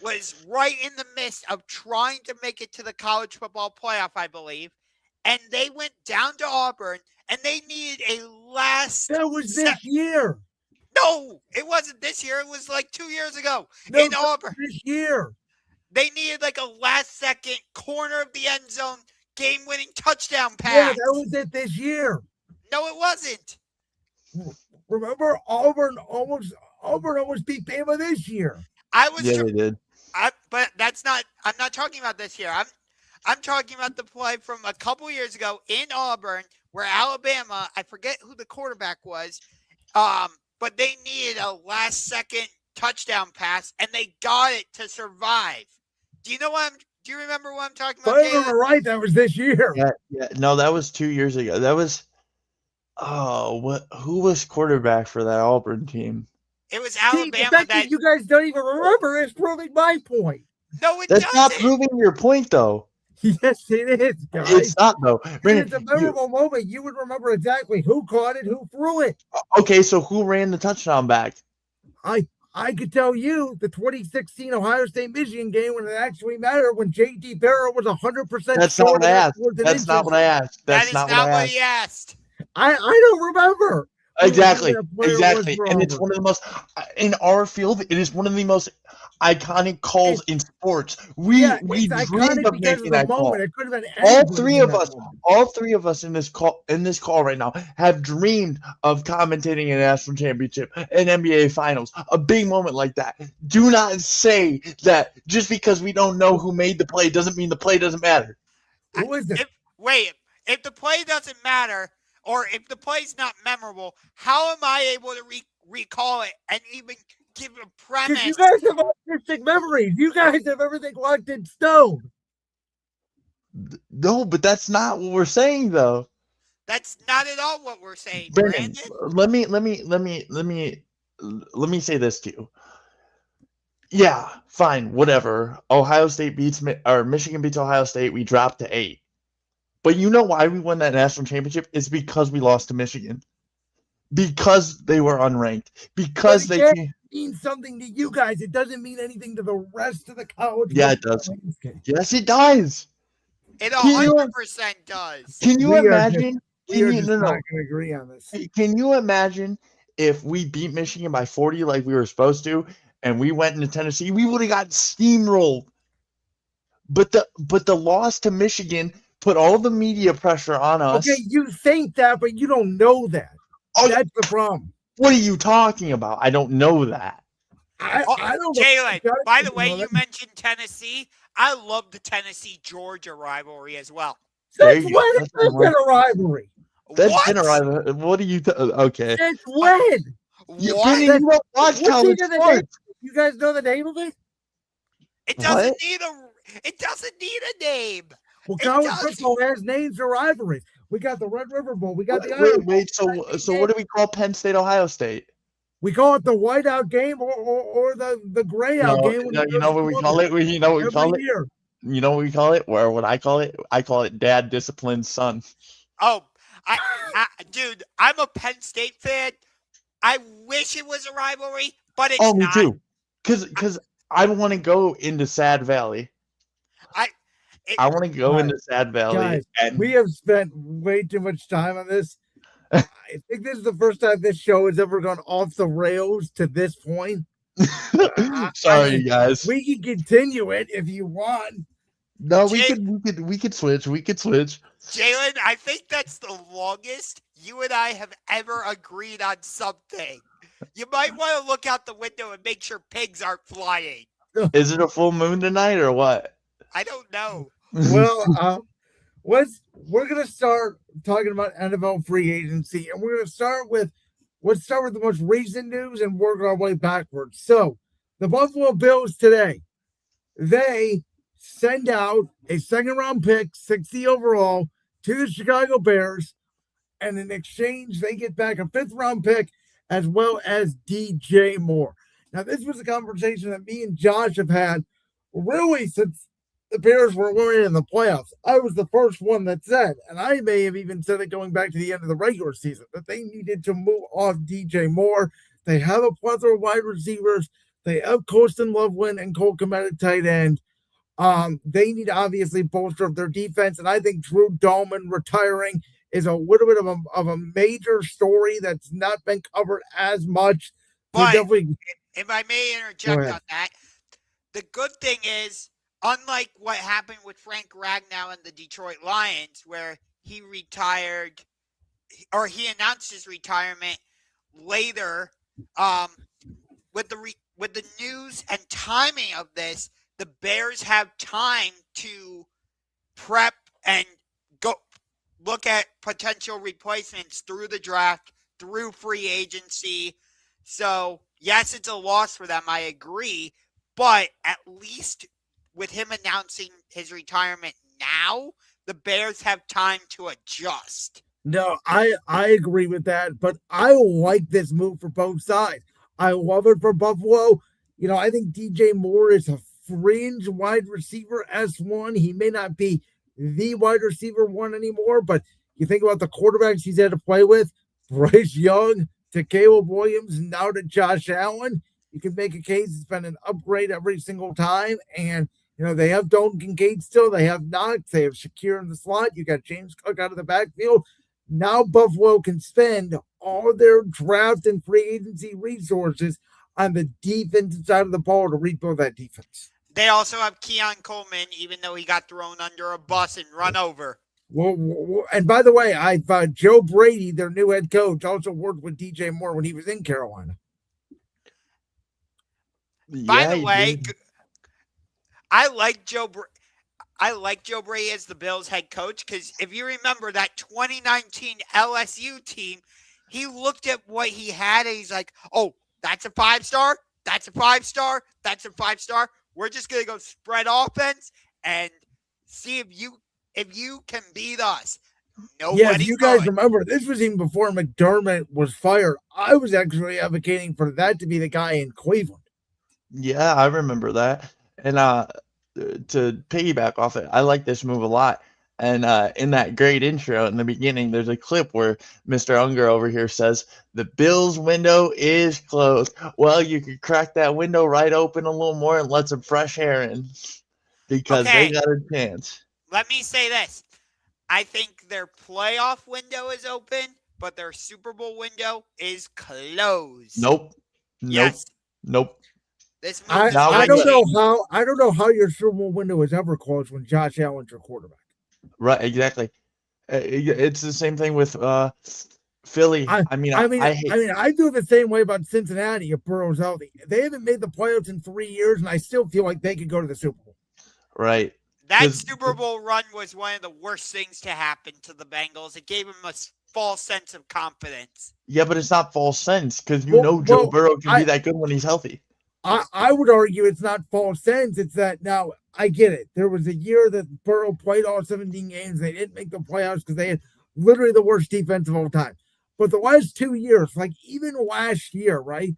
was right in the midst of trying to make it to the college football playoff, I believe. And they went down to Auburn, and they needed a last... That was this year. No, it wasn't this year. It was like 2 years ago in Auburn. This year. They needed like a last-second corner of the end zone game-winning touchdown pass. Yeah, that was it this year. No, it wasn't. Remember, Auburn almost beat Bama this year. They did. But that's not... I'm not talking about this year. I'm talking about the play from a couple years ago in Auburn where Alabama, I forget who the quarterback was, but they needed a last-second touchdown pass, and they got it to survive. Do you remember what I'm talking about? If I remember right, that was this year. Yeah. No, that was 2 years ago. That was who was quarterback for that Auburn team? It was Alabama. The fact that you guys don't even remember is proving my point. No, That's not proving your point, though. Yes, it is, guys. It's not, though. Brandon, it's a memorable moment. You would remember exactly who caught it, who threw it. Okay, so who ran the touchdown back? I could tell you the 2016 Ohio State-Michigan game when it actually mattered when J.D. Barrett was 100%. That's not what I asked. That's not what I asked. That's not what he asked. I don't remember. Exactly. And it's one of the most, in our field, it is one of the most iconic calls in sports. We dreamed of making that call. All three of us in this call right now have dreamed of commentating a national championship, an NBA finals, a big moment like that. Do not say that just because we don't know who made the play doesn't mean the play doesn't matter. Who is it? If the play doesn't matter, or if the play's not memorable, how am I able to recall it and even give a premise? Because you guys have artistic memories. You guys have everything locked in stone. No, but that's not what we're saying, though. That's not at all what we're saying, Brandon. Brandon. Let me say this to you. Yeah, fine, whatever. Michigan beats Ohio State. We dropped to 8. But you know why we won that national championship? It's because we lost to Michigan. Because they were unranked. Because they means something to you guys. It doesn't mean anything to the rest of the college. Yeah, it does. Yes, it does. It 100% does. Can you imagine? Not going to agree on this. Can you imagine if we beat Michigan by 40 like we were supposed to, and we went into Tennessee? We would have got steamrolled. But the loss to Michigan put all the media pressure on us. Okay, you think that, but you don't know that. Oh, that's the problem. What are you talking about? I don't know that. I don't know. Jalen, by the way, you mentioned Tennessee. I love the Tennessee-Georgia rivalry as well. Since when has that been a rivalry? That's been a rivalry. What are you? Okay. Since when? You don't watch college sports. You guys know the name of it? It doesn't need a name. Well, college football has names or rivalries. We got the Red River Bowl. We got the Iron Bowl. So what do we call Penn State, Ohio State? We call it the whiteout game or the grayout game. No, you know what we call it? You know what we call it? You know what we call it? Or what I call it? I call it Dad Disciplined Son. Oh, dude, I'm a Penn State fan. I wish it was a rivalry, but it's not. Oh, me too. Because I want to go into Sad Valley. I want to go into Sad Valley. Guys, And we have spent way too much time on this. I think this is the first time this show has ever gone off the rails to this point. sorry, guys. We can continue it if you want. No, we could switch. We could switch. Jalen, I think that's the longest you and I have ever agreed on something. You might want to look out the window and make sure pigs aren't flying. Is it a full moon tonight or what? I don't know. Well, we're gonna start talking about NFL free agency, and let's start with the most recent news and work our way backwards. So, the Buffalo Bills today, they send out a second-round pick, 60 overall, to the Chicago Bears, and in exchange, they get back a fifth-round pick as well as DJ Moore. Now, this was a conversation that me and Josh have had really since the Bears were winning in the playoffs. I was the first one that said, and I may have even said it going back to the end of the regular season, that they needed to move off DJ Moore. They have a plethora of wide receivers. They have Colston Loveland and Cole Kmet at tight end. They need to obviously bolster up their defense, and I think Drew Dahlman retiring is a little bit of a major story that's not been covered as much. But if I may interject on that, the good thing is, unlike what happened with Frank Ragnow and the Detroit Lions, where he retired or he announced his retirement later, with the news and timing of this, the Bears have time to prep and go look at potential replacements through the draft, through free agency. So, yes, it's a loss for them, I agree, but at least with him announcing his retirement now, the Bears have time to adjust. No, I agree with that, but I like this move for both sides. I love it for Buffalo. You know, I think DJ Moore is a fringe wide receiver S1. He may not be the wide receiver one anymore, but you think about the quarterbacks he's had to play with, Bryce Young to Caleb Williams, now to Josh Allen. You can make a case it's been an upgrade every single time, and you know, they have Dalton Kincaid still. They have Knox. They have Shakir in the slot. You got James Cook out of the backfield. Now Buffalo can spend all their draft and free agency resources on the defensive side of the ball to rebuild that defense. They also have Keon Coleman, even though he got thrown under a bus and run over. Well, and by the way, Joe Brady, their new head coach, also worked with DJ Moore when he was in Carolina. By the way, I like Joe Brady as the Bills head coach because if you remember that 2019 LSU team, he looked at what he had and he's like, oh, that's a 5-star. That's a 5-star. That's a 5-star. We're just going to go spread offense and see if you can beat us. Yeah, if you guys remember, this was even before McDermott was fired. I was actually advocating for that to be the guy in Cleveland. Yeah, I remember that. And to piggyback off it, I like this move a lot. And in that great intro in the beginning, there's a clip where Mr. Ungar over here says, the Bills window is closed. Well, you could crack that window right open a little more and let some fresh air in because they got a chance. Let me say this. I think their playoff window is open, but their Super Bowl window is closed. Nope. Yes. Nope. I don't know how your Super Bowl window is ever closed when Josh Allen's your quarterback. Right, exactly. It's the same thing with Philly. I feel the same way about Cincinnati if Burrow's healthy. They haven't made the playoffs in 3 years, and I still feel like they could go to the Super Bowl. Right. That Super Bowl run was one of the worst things to happen to the Bengals. It gave them a false sense of confidence. Yeah, but it's not false sense because Joe Burrow can be that good when he's healthy. I would argue it's not false sense. It's that now I get it. There was a year that Burrow played all 17 games. They didn't make the playoffs because they had literally the worst defense of all time. But the last 2 years, like even last year, right?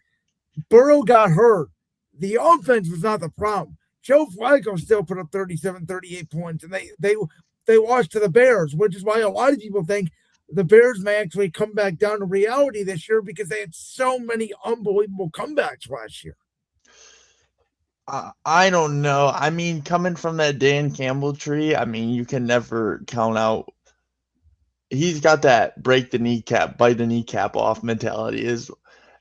Burrow got hurt. The offense was not the problem. Joe Flacco still put up 37, 38 points, and they lost to the Bears, which is why a lot of people think the Bears may actually come back down to reality this year because they had so many unbelievable comebacks last year. I don't know. I mean, coming from that Dan Campbell tree, I mean, you can never count out. He's got that break the kneecap, bite the kneecap off mentality, is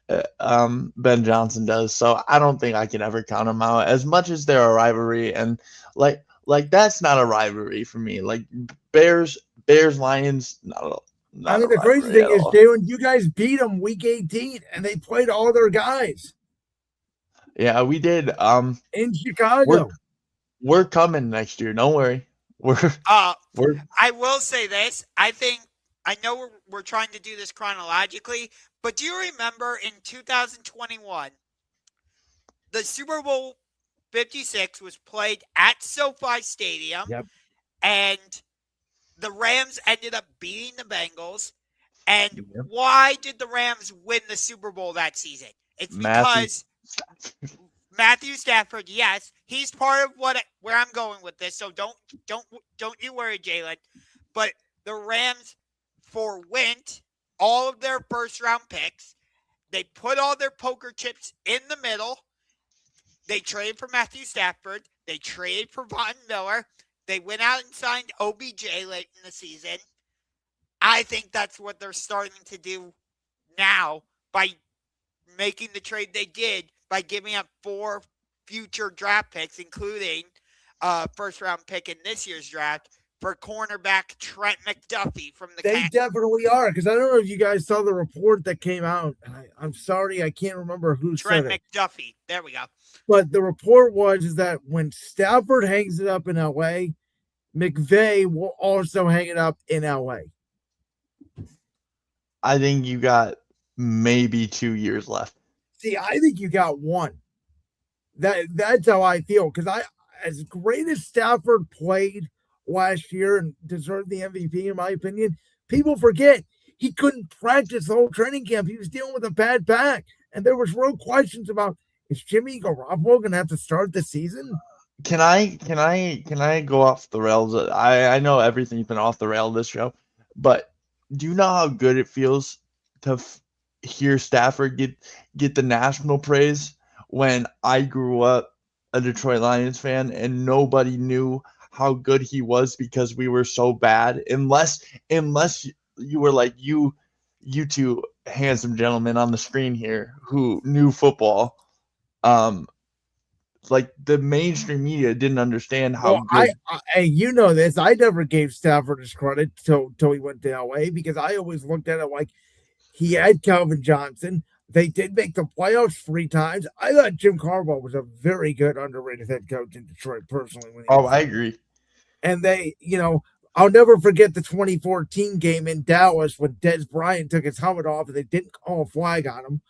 Ben Johnson does. So I don't think I can ever count him out. As much as they're a rivalry, and like that's not a rivalry for me. Like Bears Lions, not I mean, a the crazy rivalry thing at is, all. Jalen, you guys beat them week 18, and they played all their guys Yeah, we did. in Chicago. We're coming next year. Don't worry. We're I will say this. I know we're trying to do this chronologically, but do you remember in 2021, the Super Bowl 56 was played at SoFi Stadium, Yep. and the Rams ended up beating the Bengals. And Yep. why did the Rams win the Super Bowl that season? It's because Matthew Stafford, yes, he's part of where I'm going with this. So don't you worry, Jalen. But the Rams forwent all of their first round picks. They put all their poker chips in the middle. They traded for Matthew Stafford. They traded for Von Miller. They went out and signed OBJ late in the season. I think that's what they're starting to do now by making the trade they did, by giving up 4 future draft picks, including first-round pick in this year's draft, for cornerback Trent McDuffie from the They definitely are, because I don't know if you guys saw the report that came out. I'm sorry, I can't remember who Trent said it. McDuffie. There we go. But the report was that when Stafford hangs it up in L.A., McVay will also hang it up in L.A. I think you got maybe 2 years left. See, I think you got one. That's how I feel, because as great as Stafford played last year and deserved the MVP, in my opinion, people forget he couldn't practice the whole training camp. He was dealing with a bad back, and there was real questions about, is Jimmy Garoppolo going to have to start the season? Can I go off the rails? I know everything's been off the rail this show, but do you know how good it feels to hear Stafford get the national praise when I grew up a Detroit Lions fan and nobody knew how good he was because we were so bad, unless you were like you two handsome gentlemen on the screen here who knew football. Like the mainstream media didn't understand how good. You know this. I never gave Stafford his credit till he went to LA, because I always looked at it like he had Calvin Johnson. They did make the playoffs 3 times. I thought Jim Harbaugh was a very good underrated head coach in Detroit, personally. I agree. And they, I'll never forget the 2014 game in Dallas when Des Bryant took his helmet off and they didn't call a flag on him.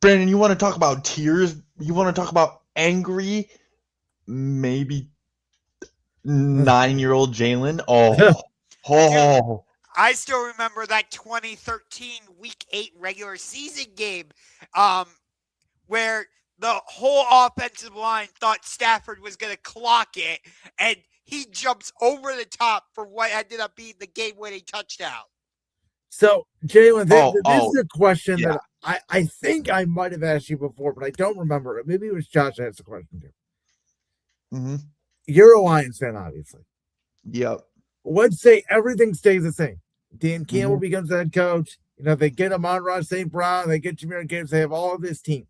Brandon, you want to talk about tears? You want to talk about angry, maybe 9-year-old Jalen? Oh. I still remember that 2013 Week 8 regular season game where the whole offensive line thought Stafford was going to clock it, and he jumps over the top for what ended up being the game-winning touchdown. So, Jalen, this is a question that I think I might have asked you before, but I don't remember it. Maybe it was Josh that asked the question too. Mm-hmm. You're a Lions fan, obviously. Yep. Let's say everything stays the same. Dan Campbell becomes the head coach. They get Amon-Ra St. Brown, they get Jahmyr Gibbs, they have all of his team.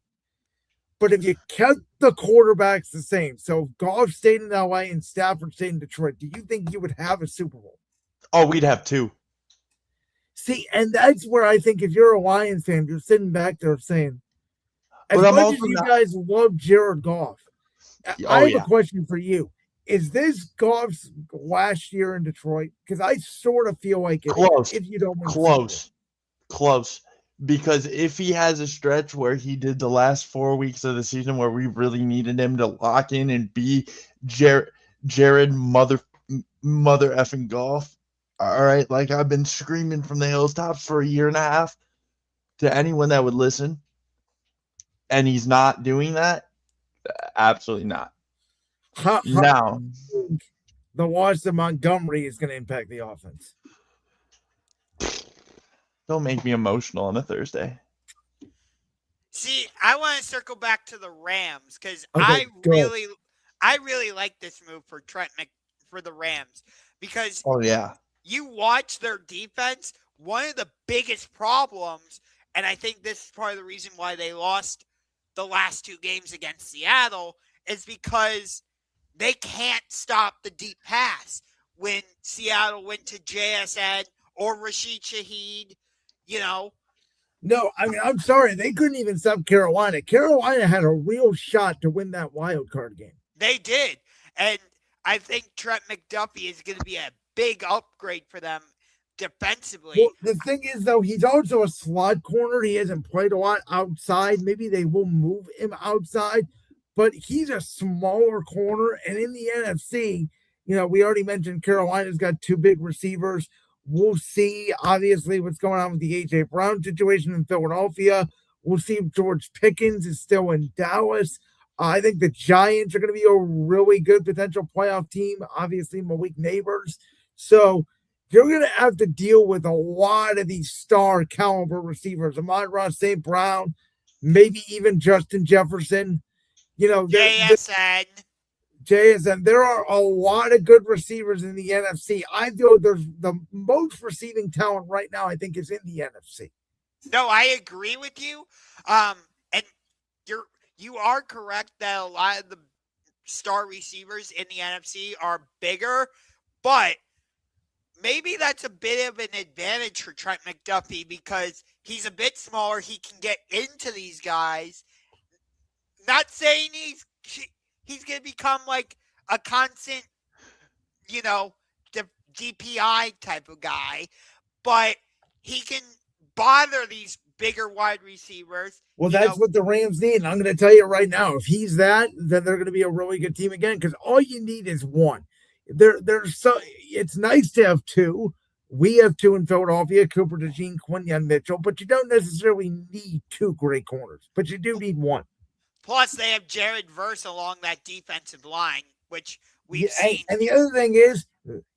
But if you kept the quarterbacks the same, so if Goff stayed in LA and Stafford stayed in Detroit, do you think you would have a Super Bowl? Oh, we'd have 2. See, and that's where I think if you're a Lions fan, you're sitting back there saying, as much as you guys love Jared Goff, I have a question for you. Is this Goff's last year in Detroit? Because I sort of feel like it. Close. If you don't win Close. Because if he has a stretch where he did the last 4 weeks of the season where we really needed him to lock in and be Jared mother effing Goff, all right, like I've been screaming from the hilltops for 1.5 years to anyone that would listen, and he's not doing that, absolutely not. Now, the loss of Montgomery is going to impact the offense. Don't make me emotional on a Thursday. See, I want to circle back to the Rams because Okay, I really like this move for for the Rams because Oh yeah. you watch their defense. One of the biggest problems, and I think this is part of the reason why they lost the last 2 games against Seattle, is because they can't stop the deep pass. When Seattle went to JSN or Rashid Shaheed, you know, No, I mean, I'm sorry. They couldn't even stop Carolina. Carolina had a real shot to win that wild card game. they did. And I think Trent McDuffie is going to be a big upgrade for them defensively. Well, the thing is, though, he's also a slot corner. He hasn't played a lot outside. Maybe they will move him outside, but he's a smaller corner. And in the NFC, we already mentioned Carolina's got 2 big receivers. We'll see, obviously, what's going on with the A.J. Brown situation in Philadelphia. We'll see if George Pickens is still in Dallas. I think the Giants are going to be a really good potential playoff team. Obviously, Malik Neighbors. So you're going to have to deal with a lot of these star caliber receivers. Amon-Ra St. Brown, maybe even Justin Jefferson. JSN. JSN. There are a lot of good receivers in the NFC. I feel there's the most receiving talent right now, I think, is in the NFC. No, I agree with you. And you are correct that a lot of the star receivers in the NFC are bigger, but maybe that's a bit of an advantage for Trent McDuffie because he's a bit smaller. He can get into these guys. Not saying he's going to become like a constant, DPI type of guy, but he can bother these bigger wide receivers. Well, that's what the Rams need. And I'm going to tell you right now, if he's that, then they're going to be a really good team again because all you need is one. It's nice to have 2. We have 2 in Philadelphia, Cooper DeJean, Quinyon Mitchell, but you don't necessarily need 2 great corners, but you do need 1. Plus, they have Jared Verse along that defensive line, which we've seen. And the other thing is,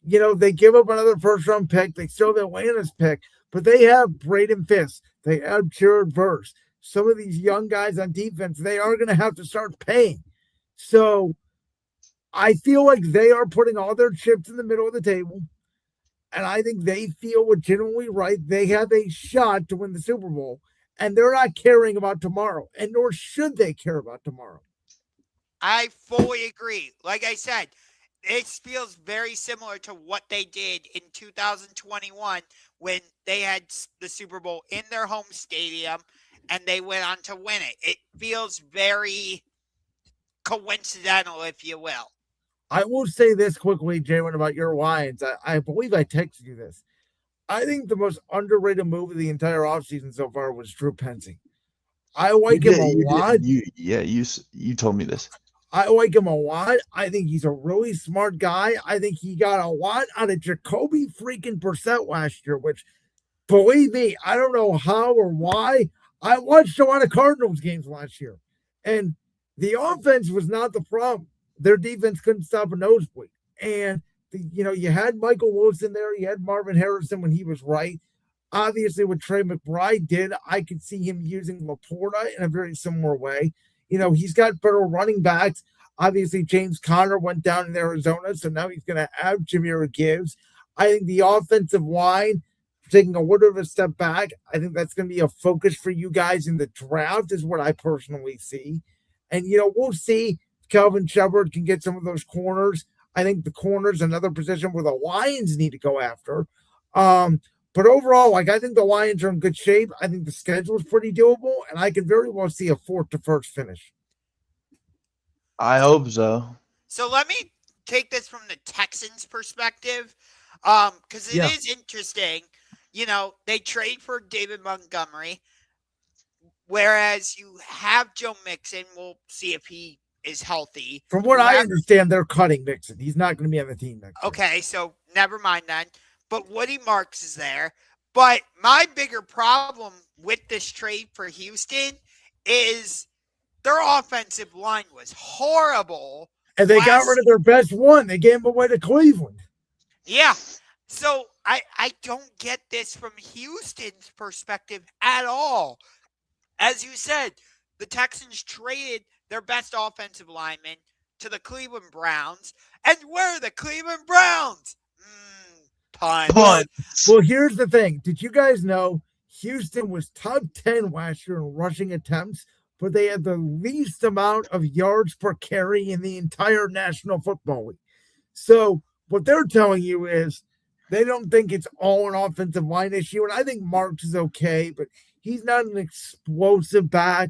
they give up another first-round pick. They still have Atlanta's pick, but they have Braden Fisk. They have Jared Verse. Some of these young guys on defense, they are going to have to start paying. So I feel like they are putting all their chips in the middle of the table, and I think they feel legitimately right. They have a shot to win the Super Bowl, and they're not caring about tomorrow, and nor should they care about tomorrow. I fully agree. Like I said, it feels very similar to what they did in 2021 when they had the Super Bowl in their home stadium and they went on to win it. It feels very coincidental, if you will. I will say this quickly, Jalen, about your Lions. I believe I texted you this. I think the most underrated move of the entire offseason so far was Drew Pensy. I like him a lot. You told me this. I like him a lot. I think he's a really smart guy. I think he got a lot out of Jacoby freaking Brissett last year, which, believe me, I don't know how or why. I watched a lot of Cardinals games last year, and the offense was not the problem. Their defense couldn't stop a nosebleed. And, you had Michael Wilson there. You had Marvin Harrison when he was right. Obviously, what Trey McBride did, I could see him using Laporta in a very similar way. He's got better running backs. Obviously, James Conner went down in Arizona, so now he's going to have Jahmyr Gibbs. I think the offensive line, taking a little bit of a step back, I think that's going to be a focus for you guys in the draft is what I personally see. And, we'll see if Calvin Shepard can get some of those corners. I think the corner's another position where the Lions need to go after. But overall, I think the Lions are in good shape. I think the schedule is pretty doable, and I can very well see a 4th to 1st finish. I hope so. So let me take this from the Texans' perspective, because it is interesting. They trade for David Montgomery, whereas you have Joe Mixon. We'll see if he is healthy. From what I understand, they're cutting Mixon. He's not going to be on the team next year. Okay, so never mind then. But Woody Marks is there. But my bigger problem with this trade for Houston is their offensive line was horrible. And they got rid of their best one. They gave him away to Cleveland. Yeah. So I don't get this from Houston's perspective at all. As you said, the Texans traded their best offensive lineman to the Cleveland Browns. And where are the Cleveland Browns? Punt. Well, here's the thing. Did you guys know Houston was top 10 last year in rushing attempts, but they had the least amount of yards per carry in the entire National Football League? So what they're telling you is they don't think it's all an offensive line issue. And I think Marks is okay, but he's not an explosive back.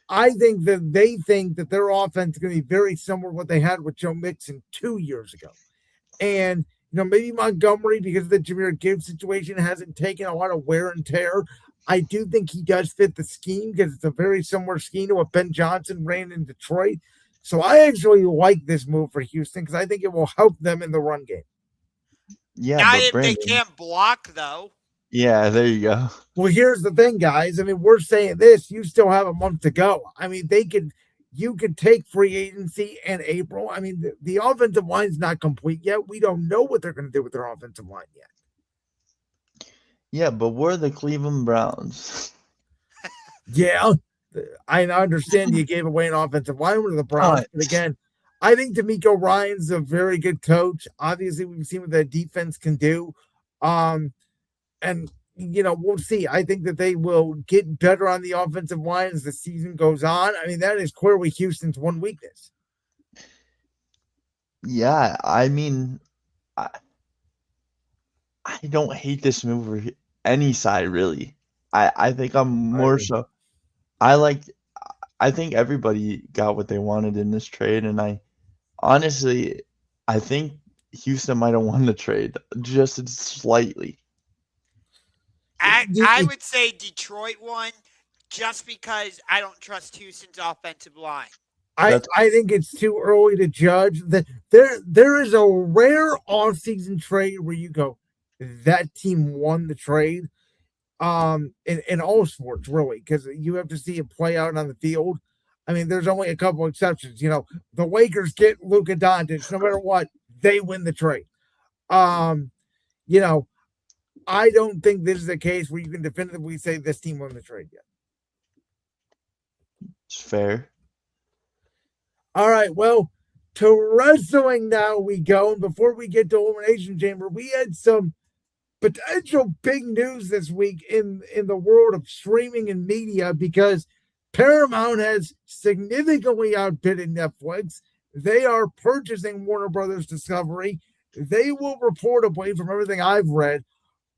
I think that they think that their offense is going to be very similar to what they had with Joe Mixon 2 years ago. And, maybe Montgomery, because of the Jahmyr Gibbs situation, hasn't taken a lot of wear and tear. I do think he does fit the scheme because it's a very similar scheme to what Ben Johnson ran in Detroit. So I actually like this move for Houston because I think it will help them in the run game. Yeah, Not but if Brandon, they can't block, though. yeah, there you go. Well, here's the thing, guys. I mean, we're saying this. You still have a month to go. I mean, you could take free agency in April. I mean, the offensive line's not complete yet. We don't know what they're going to do with their offensive line yet. Yeah, but we're the Cleveland Browns. Yeah, I understand you gave away an offensive lineman to the Browns. But again, I think D'Amico Ryan's a very good coach. Obviously, we've seen what that defense can do. And we'll see. I think that they will get better on the offensive line as the season goes on. I mean, that is clearly Houston's one weakness. Yeah, I mean, I don't hate this move for any side, really. I think I'm more so. I think everybody got what they wanted in this trade, and I think Houston might have won the trade just slightly. I would say Detroit won just because I don't trust Houston's offensive line. I think it's too early to judge. That there is a rare offseason trade where you go, that team won the trade. In all sports, really, because you have to see it play out on the field. I mean, there's only a couple exceptions. The Lakers get Luka Doncic, no matter what, they win the trade. I don't think this is a case where you can definitively say this team won the trade yet. It's fair. All right, well, to wrestling now we go. And before we get to Elimination Chamber, we had some potential big news this week in the world of streaming and media because Paramount has significantly outbid Netflix. They are purchasing Warner Brothers Discovery. They will reportedly, from everything I've read,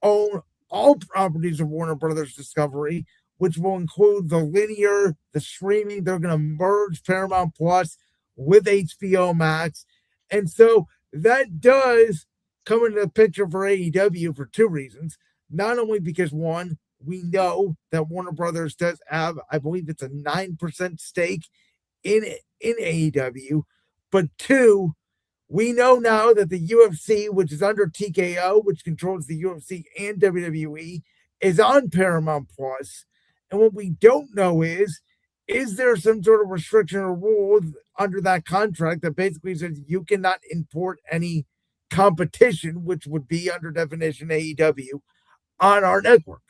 own all properties of Warner Brothers Discovery, which will include the linear, the streaming. They're going to merge Paramount Plus with HBO Max. And so that does come into the picture for AEW for two reasons. Not only because, one, we know that Warner Brothers does have, I believe it's a 9% stake in AEW, but two, we know now that the UFC, which is under TKO, which controls the UFC and WWE, is on Paramount Plus. And what we don't know is there some sort of restriction or rule under that contract that basically says you cannot import any competition, which would be under definition AEW, on our network.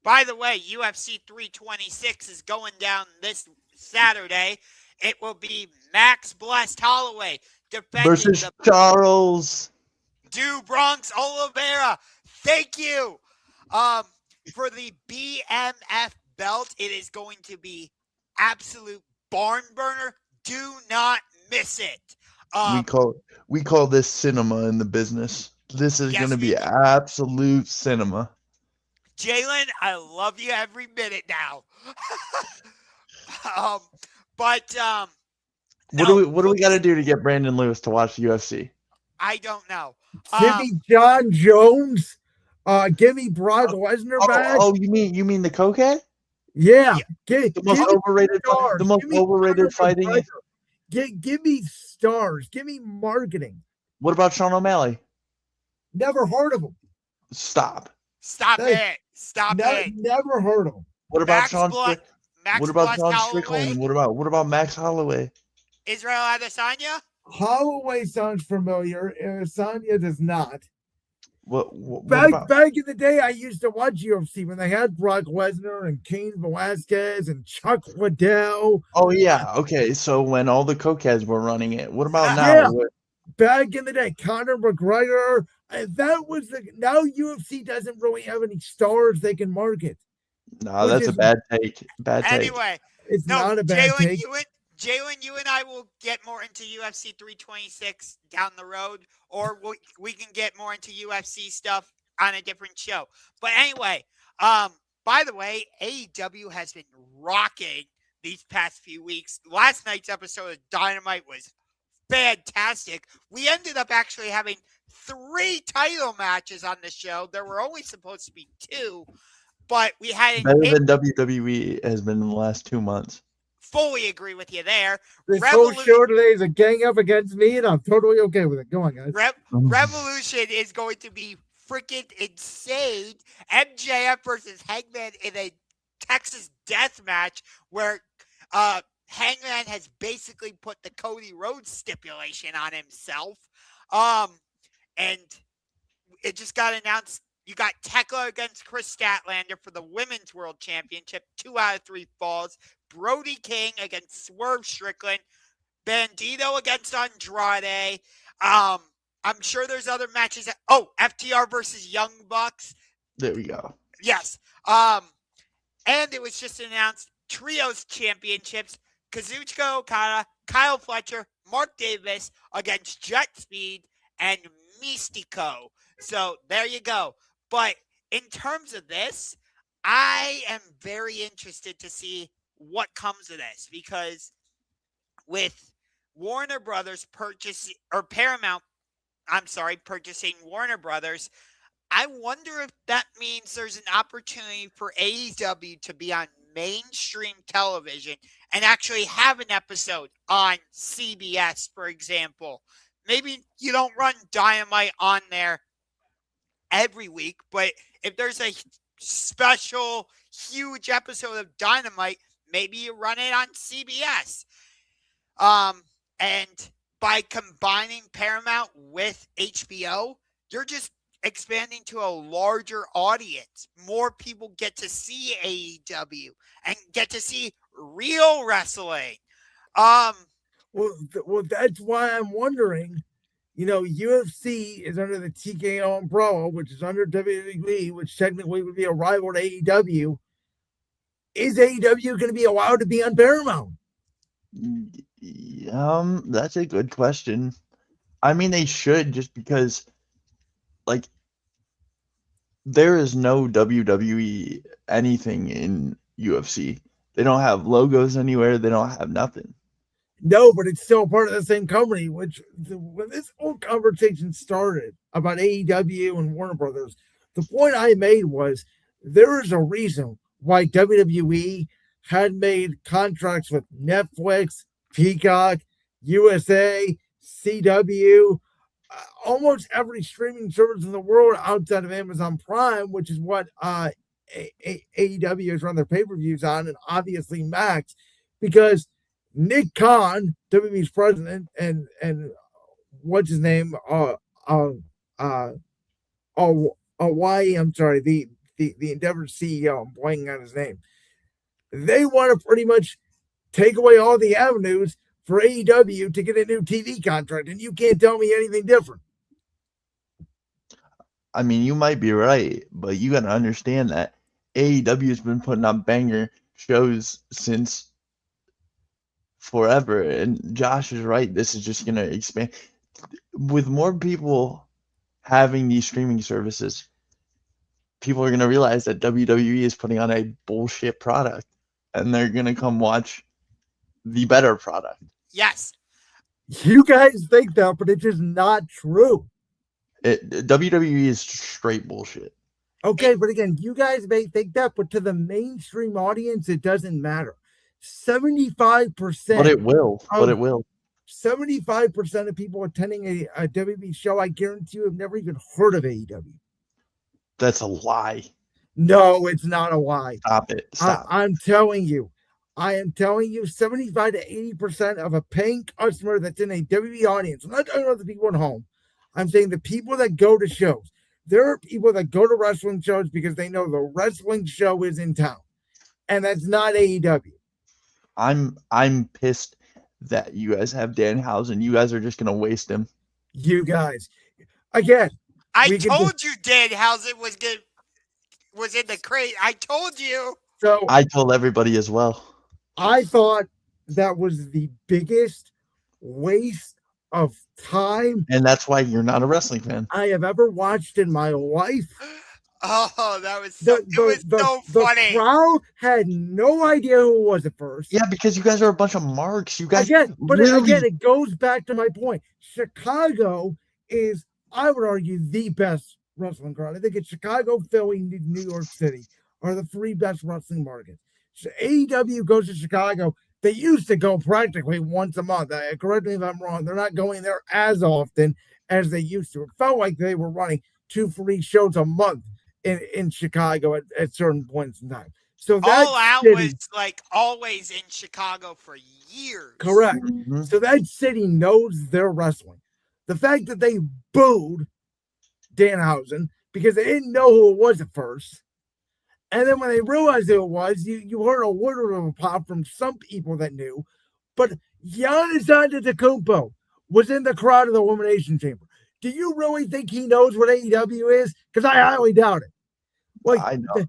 By the way, UFC 326 is going down this Saturday. It will be Max Blessed Holloway defending Versus Charles Du Bronx Oliveira. Thank you. For the BMF belt, it is going to be absolute barn burner. Do not miss it. We call this cinema in the business. This is going to be absolute cinema. Jalen, I love you every minute now. What do we got to do to get Brandon Lewis to watch the UFC? I don't know. Give me John Jones. Give me Brock Lesnar back. Oh, you mean the cokehead? Yeah. The most overrated fighting. Give me stars. Give me marketing. What about Sean O'Malley? Never heard of him. Stop it. Never heard of him. What about Sean Strickland? What about Max Holloway? Israel Adesanya? Holloway sounds familiar. Adesanya does not. What about? Back in the day, I used to watch UFC when they had Brock Lesnar and Cain Velasquez and Chuck Liddell. Oh yeah, okay. So when all the cokeheads were running it, what about now? Yeah. Back in the day, Conor McGregor. That was now UFC doesn't really have any stars they can market. No, that's a bad take. Bad take. Anyway, It's not a bad take. Jalen, you and I will get more into UFC 326 down the road, or we can get more into UFC stuff on a different show. But anyway, by the way, AEW has been rocking these past few weeks. Last night's episode of Dynamite was fantastic. We ended up actually having 3 title matches on the show. There were only supposed to be 2, but we had better than WWE has been in the last 2 months. Fully agree with you there. This whole show today is a gang up against me, and I'm totally okay with it. Go on, guys. Revolution is going to be freaking insane. MJF versus Hangman in a Texas death match where Hangman has basically put the Cody Rhodes stipulation on himself. And it just got announced. You got Tekla against Chris Statlander for the Women's World Championship. 2 out of 3 falls. Brody King against Swerve Strickland. Bandito against Andrade. I'm sure there's other matches. FTR versus Young Bucks. There we go. Yes. And it was just announced Trios Championships. Kazuchika Okada, Kyle Fletcher, Mark Davis against Jet Speed and Mystico. So there you go. But in terms of this, I am very interested to see what comes of this, because with Warner Brothers purchasing Warner Brothers, I wonder if that means there's an opportunity for AEW to be on mainstream television and actually have an episode on CBS, for example. Maybe you don't run Dynamite on there every week, but if there's a special, huge episode of Dynamite, maybe you run it on CBS. And by combining Paramount with HBO, you're just expanding to a larger audience. More people get to see AEW and get to see real wrestling. Well, that's why I'm wondering. UFC is under the TKO umbrella, which is under WWE, which technically would be a rival to AEW. Is AEW going to be allowed to be on Paramount? That's a good question. I mean, they should, just because, like, there is no WWE anything in UFC. They don't have logos anywhere. They don't have nothing. No, but it's still part of the same company, which when this whole conversation started about AEW and Warner Brothers, the point I made was there is a reason why WWE had made contracts with Netflix, Peacock, USA, CW, almost every streaming service in the world outside of Amazon Prime, which is what AEW has run their pay-per-views on, and obviously Max, because Nick Khan, WWE's president, and what's his name? Hawaii. I'm sorry, the Endeavor CEO. I'm blanking on his name. They want to pretty much take away all the avenues for AEW to get a new TV contract, and you can't tell me anything different. I mean, you might be right, but you got to understand that AEW has been putting on banger shows since forever, and Josh is right. This is just going to expand with more people having these streaming services. People are going to realize that WWE is putting on a bullshit product, and they're going to come watch the better product. Yes. You guys think that, but it's just not true. WWE is straight bullshit. Okay, but again, you guys may think that, but to the mainstream audience, it doesn't matter. 75%. But it will. 75% of people attending a WWE show, I guarantee you, have never even heard of AEW. That's a lie. No, it's not a lie. Stop it. Stop. I'm telling you. I am telling you, 75 to 80% of a paying customer that's in a WWE audience. I'm not talking about the people at home. I'm saying the people that go to shows. There are people that go to wrestling shows because they know the wrestling show is in town, and that's not AEW. I'm pissed that you guys have Danhausen. You guys are just gonna waste him. You guys, again, I told you Danhausen was in the crate. I told you. So I told everybody as well. I thought that was the biggest waste of time, and that's why you're not a wrestling fan. I have ever watched in my life. Oh, that was so, so funny. The crowd had no idea who it was at first. Yeah, because you guys are a bunch of marks. You guys again, it goes back to my point. Chicago is, I would argue, the best wrestling crowd. I think it's Chicago, Philly, New York City are the three best wrestling markets. So AEW goes to Chicago. They used to go practically once a month. Correct me if I'm wrong. They're not going there as often as they used to. It felt like they were running 2-3 shows a month in Chicago at certain points in time. So that All Out was like always in Chicago for years. Correct. Mm-hmm. So that city knows their wrestling. The fact that they booed Danhausen because they didn't know who it was at first. And then when they realized who it was, you heard a word of a pop from some people that knew. But Giannis Antetokounmpo was in the crowd of the Elimination Chamber. Do you really think he knows what AEW is? Because I highly doubt it. Like, I know.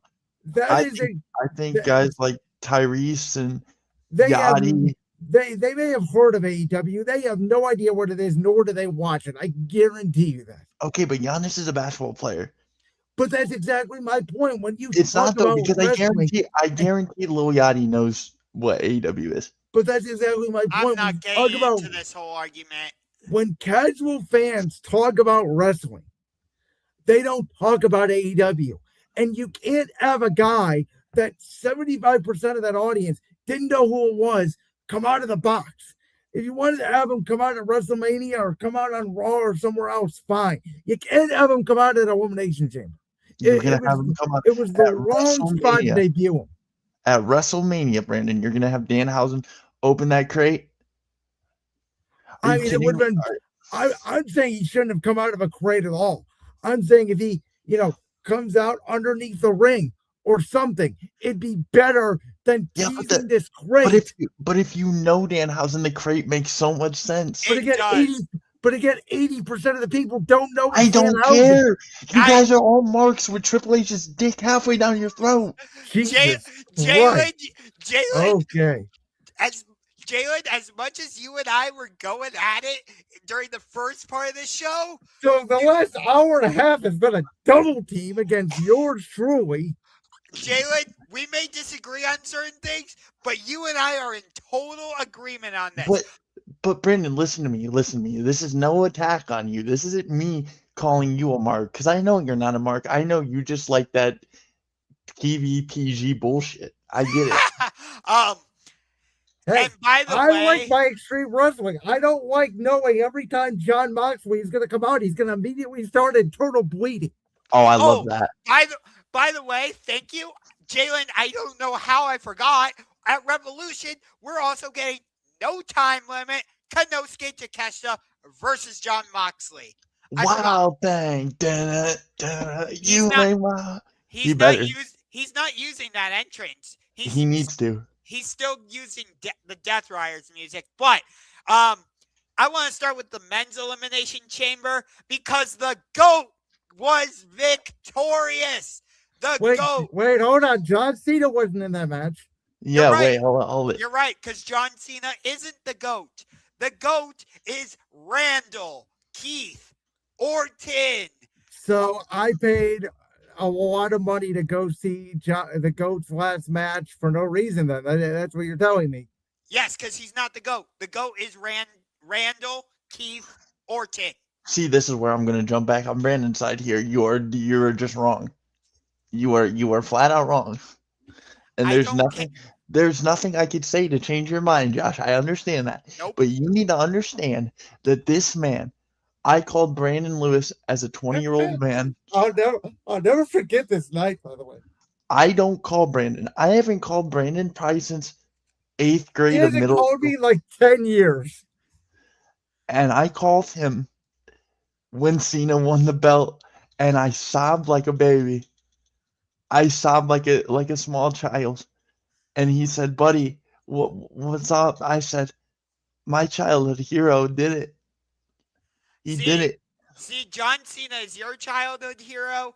I think guys like Tyrese and Yachty, they may have heard of AEW. They have no idea what it is, nor do they watch it. I guarantee you that. Okay, but Giannis is a basketball player. But that's exactly my point. When you it's not though, because I guarantee Lil Yachty knows what AEW is. But that's exactly my point. I'm not getting into this whole argument. When casual fans talk about wrestling, they don't talk about AEW. And you can't have a guy that 75% of that audience didn't know who it was come out of the box. If you wanted to have him come out at WrestleMania or come out on Raw or somewhere else, fine. You can't have him come out at Elimination Chamber. It was the wrong spot to debut him. At WrestleMania, Brandon, you're going to have Danhausen open that crate. I mean, it would have been. I'm saying he shouldn't have come out of a crate at all. I'm saying if he, comes out underneath the ring or something, it'd be better than teasing this crate. But if you know Danhausen, the crate makes so much sense. But again, 80% of the people don't know. I don't care. You guys are all marks with Triple H's dick halfway down your throat. Jalen. Okay. Jalen, as much as you and I were going at it during the first part of the show. So the last hour and a half has been a double team against yours truly. Jalen, we may disagree on certain things, but you and I are in total agreement on this. But Brandon, listen to me. This is no attack on you. This isn't me calling you a mark, because I know you're not a mark. I know you just like that PvPG bullshit. I get it. Hey, and by the way, I like my Extreme Wrestling. I don't like knowing every time Jon Moxley is going to come out, he's going to immediately start internal bleeding. Oh, I love that. By the way, thank you, Jalen. I don't know how I forgot. At Revolution, we're also getting no time limit Konosuke Takeshita versus Jon Moxley. Wow, bang. He's not using that entrance. He needs to. He's still using the Death Riders music. But I want to start with the men's elimination chamber because the GOAT was victorious. GOAT. Wait, hold on. John Cena wasn't in that match. Yeah, right. Wait, hold it. You're right, because John Cena isn't the GOAT. The GOAT is Randall Keith Orton. So I paid a lot of money to go see the GOAT's last match for no reason. Then that's what you're telling me. Yes, because he's not the GOAT. The GOAT is Randall Keith Orton. See, this is where I'm going to jump back on Brandon's side here. You're just wrong. You are flat out wrong. And there's nothing I could say to change your mind, Josh. I understand that. Nope. But you need to understand that this man, I called Brandon Lewis as a 20-year-old man. I'll never forget this night, by the way. I don't call Brandon. I haven't called Brandon probably since 8th grade of middle school. He hasn't called me like 10 years. And I called him when Cena won the belt and I sobbed like a baby. I sobbed like a small child. And he said, "Buddy, what's up?" I said, "My childhood hero did it. He did See, it." see, John Cena is your childhood hero.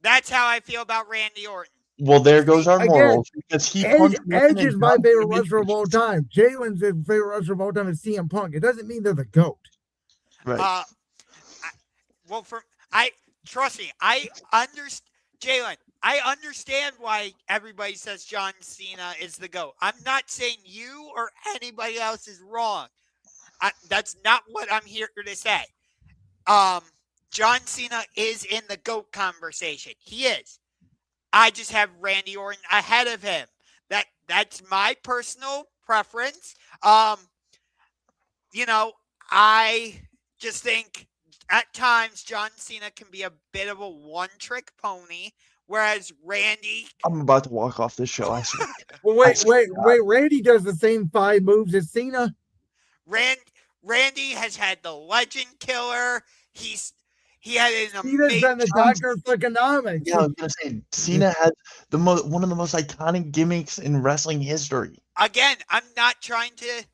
That's how I feel about Randy Orton. Well, there goes our Again, morals because he punched one Edge in is my John favorite Cena's wrestler of all face. time. Jalen's favorite wrestler of all time is CM Punk. It doesn't mean they're the GOAT. Right. Trust me, I understand, Jalen. I understand why everybody says John Cena is the GOAT. I'm not saying you or anybody else is wrong. That's not what I'm here to say. John Cena is in the GOAT conversation. He is. I just have Randy Orton ahead of him. That's my personal preference. I just think at times John Cena can be a bit of a one-trick pony, whereas Randy. I'm about to walk off this show. I swear. Well, wait. Randy does the same 5 moves as Cena. Randy has had the Legend Killer. He had an Cena's amazing. been the doctor of economics. Yeah, I was gonna say Cena had one of the most iconic gimmicks in wrestling history. Again, I'm not trying to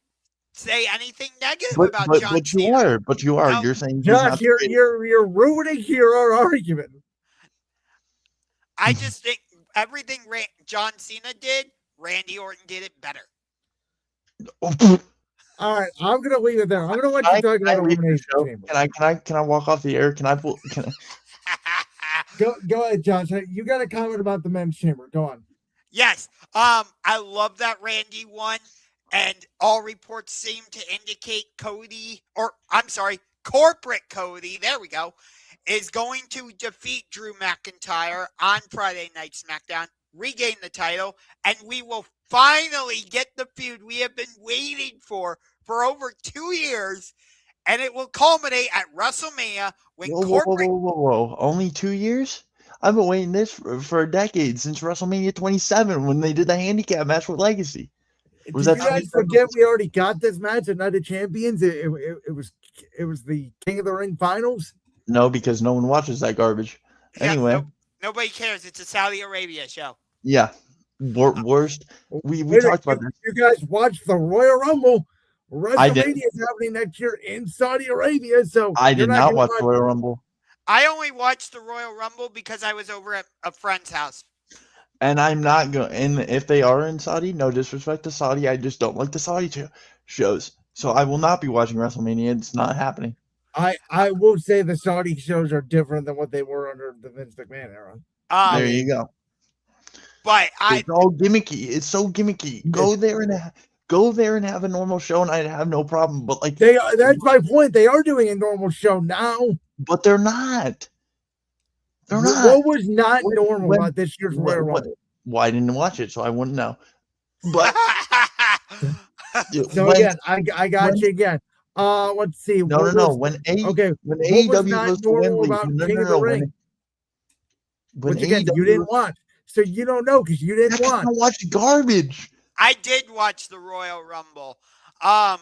say anything negative about John But you Cena. are. But you are. No. You're saying he's Josh, not you're ruining your argument. I just think everything John Cena did, Randy Orton did it better. All right, I'm gonna leave it there. I'm gonna let you talk about Elimination Chamber. Can I walk off the air? Can I? Go ahead, Josh. You got a comment about the men's chamber. Go on. Yes. I love that Randy won, and all reports seem to indicate Corporate Cody, there we go, is going to defeat Drew McIntyre on Friday Night SmackDown, regain the title, and we will finally get the feud we have been waiting for over 2 years, and it will culminate at WrestleMania when Whoa. Only 2 years? I've been waiting this for a decade, since WrestleMania 27 when they did the handicap match with Legacy. Did you guys forget we already got this match at Night of Champions? It was the King of the Ring finals. No, because no one watches that garbage. Yeah, Anyway, nobody cares. It's a Saudi Arabia show. Yeah, worst. We talked about this. You guys watched the Royal Rumble. WrestleMania is happening next year in Saudi Arabia, so I did not watch the Royal Rumble. I only watched the Royal Rumble because I was over at a friend's house. And I'm not going. And if they are in Saudi, no disrespect to Saudi, I just don't like the Saudi shows. So I will not be watching WrestleMania. It's not happening. I will say the Saudi shows are different than what they were under the Vince McMahon era. There you go. But it's all gimmicky. It's so gimmicky. Go there and have a normal show, and I'd have no problem. But that's my point. They are doing a normal show now, but they're not. They're not. What was not normal about this year's Royal Rumble? Well, I didn't watch it, so I wouldn't know. But so again, I got you again. Let's see. No. When AEW goes to Wembley, Which again, you didn't watch, so you don't know because you didn't watch. I watched garbage. I did watch the Royal Rumble, and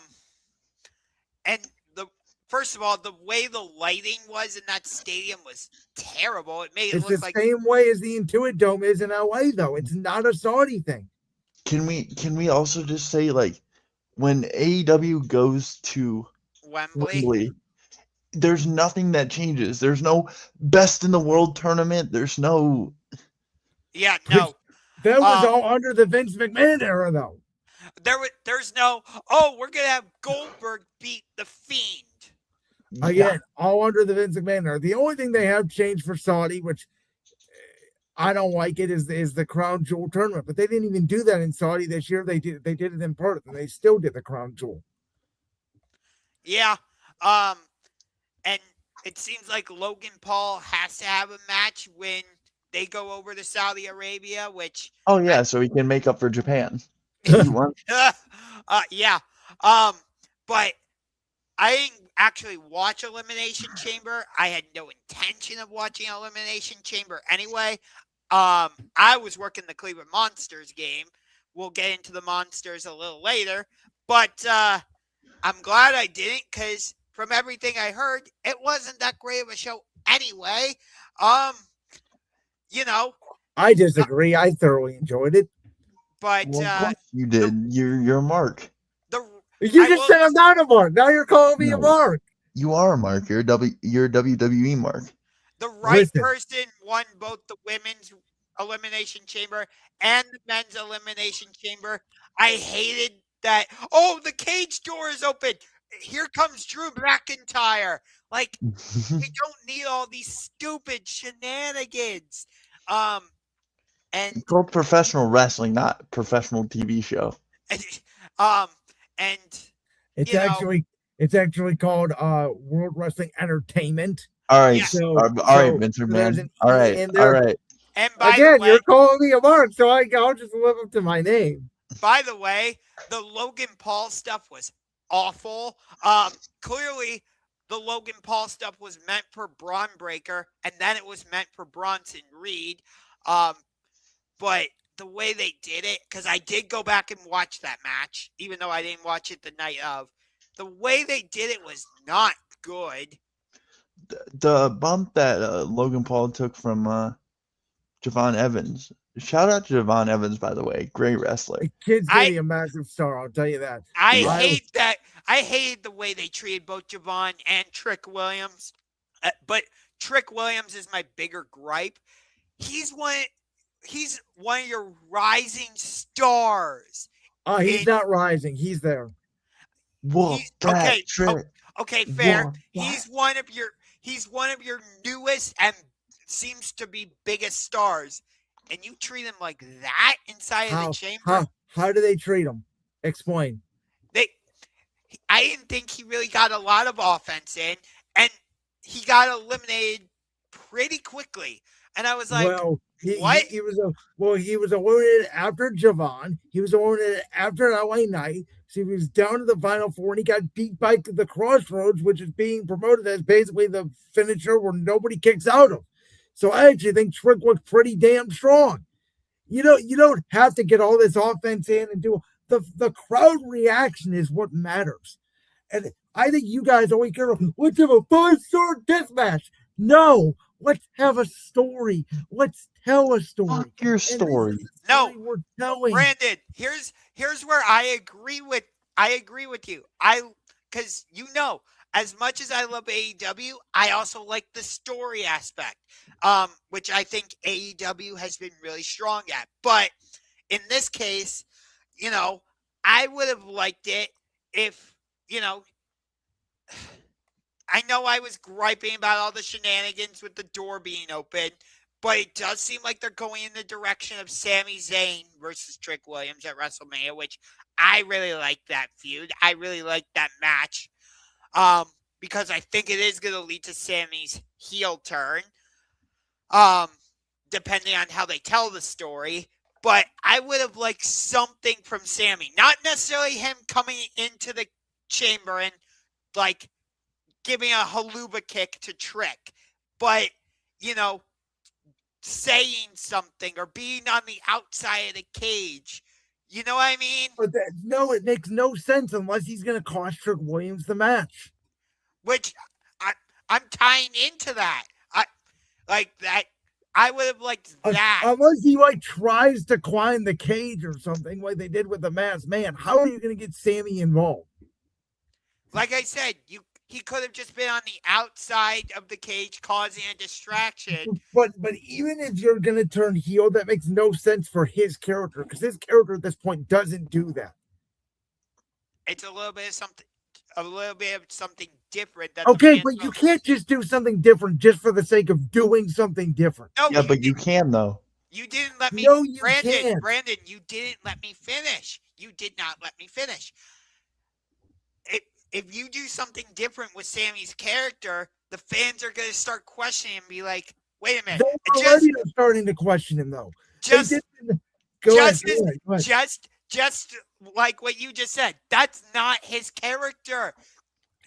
first of all, the way the lighting was in that stadium was terrible. It made it look like the same way as the Intuit Dome is in LA, though. It's not a Saudi thing. Can we also just say, like, when AEW goes to Wembley, there's nothing that changes. There's no best in the world tournament. There's no. Yeah, no. That was all under the Vince McMahon era, though. There's no. Oh, we're gonna have Goldberg beat the Fiend. Again, all under the Vince McMahon era. The only thing they have changed for Saudi, which I don't like it, is the Crown Jewel tournament. But they didn't even do that in Saudi this year. They did it in Perth, and they still did the Crown Jewel. Yeah. And it seems like Logan Paul has to have a match when they go over to Saudi Arabia, which. Oh yeah, so he can make up for Japan. Yeah. But I didn't actually watch Elimination Chamber. I had no intention of watching Elimination Chamber anyway. I was working the Cleveland Monsters game. We'll get into the Monsters a little later. But I'm glad I didn't, because from everything I heard, it wasn't that great of a show Anyway, you know, I disagree. I thoroughly enjoyed it. but Well, of course you did. You're a mark. You just said I'm not a mark. Now you're calling me a No. mark. You are a mark. You're a WWE mark. the right Listen. person won both the women's elimination chamber and the men's elimination chamber. I hated that. Oh, the cage door is open. Here comes Drew McIntyre. Like, we don't need all these stupid shenanigans. And It's called professional wrestling, not professional TV show. and It's you know, actually called World Wrestling Entertainment. All right, Yeah. So, all right, Vince there's McMahon. an All E right, in all there. right. and by Again, the way, you're calling me a mark, so I'll just live up to my name. by the way, the Logan Paul stuff was awful. Clearly, the Logan Paul stuff was meant for Braun Breaker, and then it was meant for Bronson Reed. But the way they did it, because I did go back and watch that match, even though I didn't watch it the night of, the way they did it was not good. The bump that Logan Paul took from Javon Evans. Shout out to Javon Evans, by the way. Great wrestler. The kid's gonna be a massive star. I'll tell you that. I Yeah. hate that. I hated the way they treated both Javon and Trick Williams. But Trick Williams is my bigger gripe. He's one of your rising stars. Oh, he's not rising. He's there. Whoa, Okay, fair. Whoa, He's one of your newest and seems to be biggest stars. And you treat him like that inside of the chamber? How do they treat him? Explain. I didn't think he really got a lot of offense in, and he got eliminated pretty quickly. And I was like, what? He was eliminated after Javon. He was eliminated after LA Knight. So he was down to the final four, and he got beat by the Crossroads, which is being promoted as basically the finisher where nobody kicks out of. So I actually think Trick was pretty damn strong. You don't have to get all this offense in and do the crowd reaction is what matters. And I think you guys always care about, let's have a 5-star death match. No, let's have a story. Let's tell a story. Fuck your story. No, we're telling. Brandon, here's where I agree with you. Because as much as I love AEW, I also like the story aspect, which I think AEW has been really strong at. But in this case, I would have liked it if, I know I was griping about all the shenanigans with the door being open, but it does seem like they're going in the direction of Sami Zayn versus Trick Williams at WrestleMania, which I really like that feud. I really like that match. Because I think it is going to lead to Sammy's heel turn, depending on how they tell the story. But I would have liked something from Sammy. Not necessarily him coming into the chamber and, giving a haluba kick to Trick. But, saying something or being on the outside of the cage. You know what I mean? But it makes no sense unless he's going to cost Trick Williams the match. Which I'm tying into that. I would have liked that. Unless he tries to climb the cage or something like they did with the Masked Man. How are you going to get Sammy involved? Like I said, he could have just been on the outside of the cage causing a distraction. But even if you're going to turn heel, that makes no sense for his character because his character at this point doesn't do that. It's a little bit of something different. Okay, but you can't just do something different just for the sake of doing something different. No, yeah, but you can though. You didn't let me. No, you Brandon, can't. Brandon, you didn't let me finish. You did not let me finish. If you do something different with Sammy's character, the fans are going to start questioning and be like, "Wait a minute." They're already starting to question him though. Just like what you just said, that's not his character.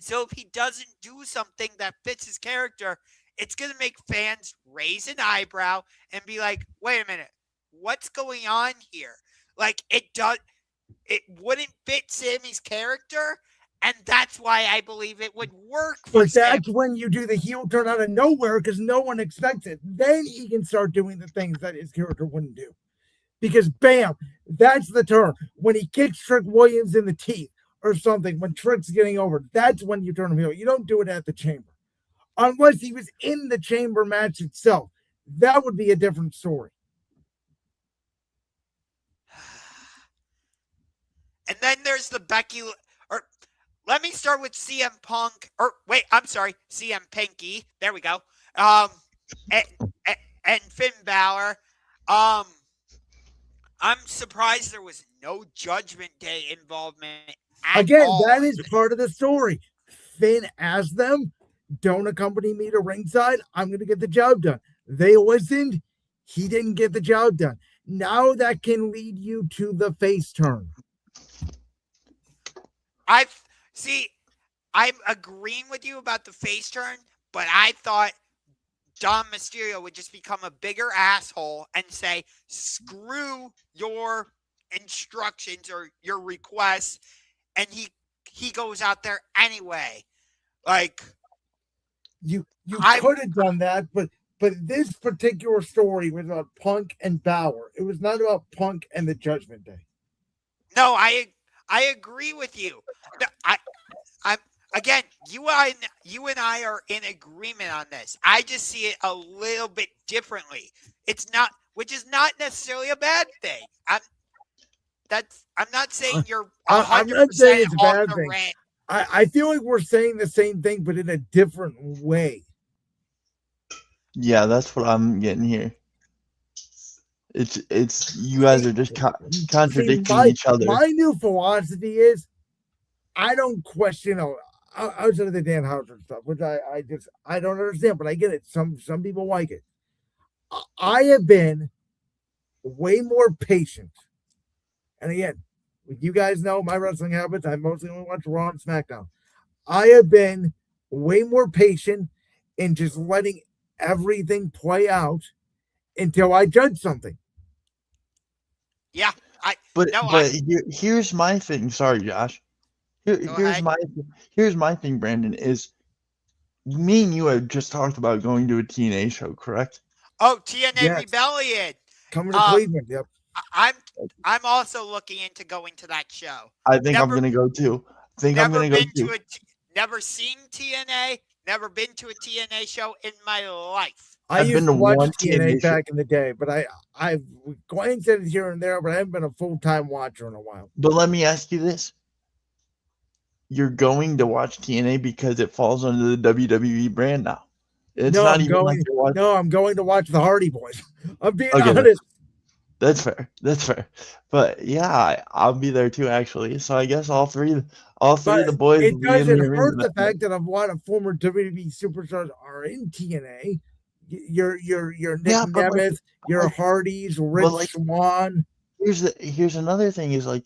So if he doesn't do something that fits his character, it's going to make fans raise an eyebrow and be like, wait a minute, what's going on here? It wouldn't fit Sammy's character. And that's why I believe it would work for But that's when you do the heel turn out of nowhere because no one expects it. Then he can start doing the things that his character wouldn't do. Because bam, that's the turn. When he kicks Trick Williams in the teeth or something, when Trick's getting over, that's when you turn him heel. You don't do it at the chamber. Unless he was in the chamber match itself. That would be a different story. And then there's the Becky, or let me start with CM Punk, or wait, I'm sorry, CM Pinky. There we go. And Finn Balor. I'm surprised there was no Judgment Day involvement at all. That is part of the story. Finn asked them, don't accompany me to ringside. I'm going to get the job done. They listened. He didn't get the job done. Now that can lead you to the face turn. I'm agreeing with you about the face turn, but I thought Dom Mysterio would just become a bigger asshole and say, screw your instructions or your requests, and he goes out there anyway. Like, you could have done that, but this particular story was about Punk and Balor. It was not about Punk and the Judgment Day. No, I agree with you. No, I'm again, you and I are in agreement on this. I just see it a little bit differently. Which is not necessarily a bad thing. I'm not saying you're 100% I'm not saying it's a bad thing. Rant. I feel like we're saying the same thing, but in a different way. Yeah, that's what I'm getting here. It's you guys are just contradicting each other. My new philosophy is I don't question outside of the Dan Houser stuff, which I don't understand, but I get it. Some people like it. I have been way more patient. And again, you guys know my wrestling habits. I mostly only watch Raw and SmackDown. I have been way more patient in just letting everything play out until I judge something. Yeah. Here's my thing. Sorry, Josh. Here's my thing, Brandon, is me and you have just talked about going to a TNA show, correct? Oh, TNA Rebellion. Coming to Cleveland, yep. I'm also looking into going to that show. I think I'm gonna go too. Never seen TNA, never been to a TNA show in my life. I've been to watch TNA back in the day, but I've glanced at it here and there, but I haven't been a full-time watcher in a while. But let me ask you this. You're going to watch TNA because it falls under the WWE brand now. I'm going to watch the Hardy Boys. I'm being honest. That's fair. But yeah, I'll be there too, actually. So I guess all three of the boys. It doesn't hurt the fact that a lot of former WWE superstars are in TNA. Your Nick Nemeth, your Hardys, Rich Swann. Here's another thing is like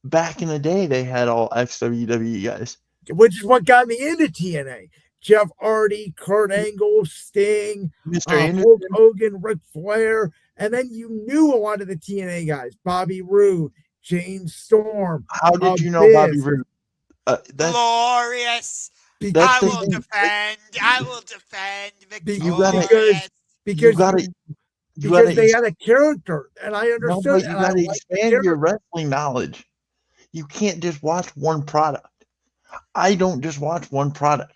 back in the day they had all ex-WWE guys, which is what got me into TNA. Jeff Hardy, Kurt Angle, Sting, Hulk Hogan, Ric Flair, and then you knew a lot of the TNA guys: Bobby Roode, James Storm. How did you know Bobby Roode? Glorious. I will defend Victorious. Because they had a character, and I understood. You got to expand your wrestling knowledge. You can't just watch one product. I don't just watch one product.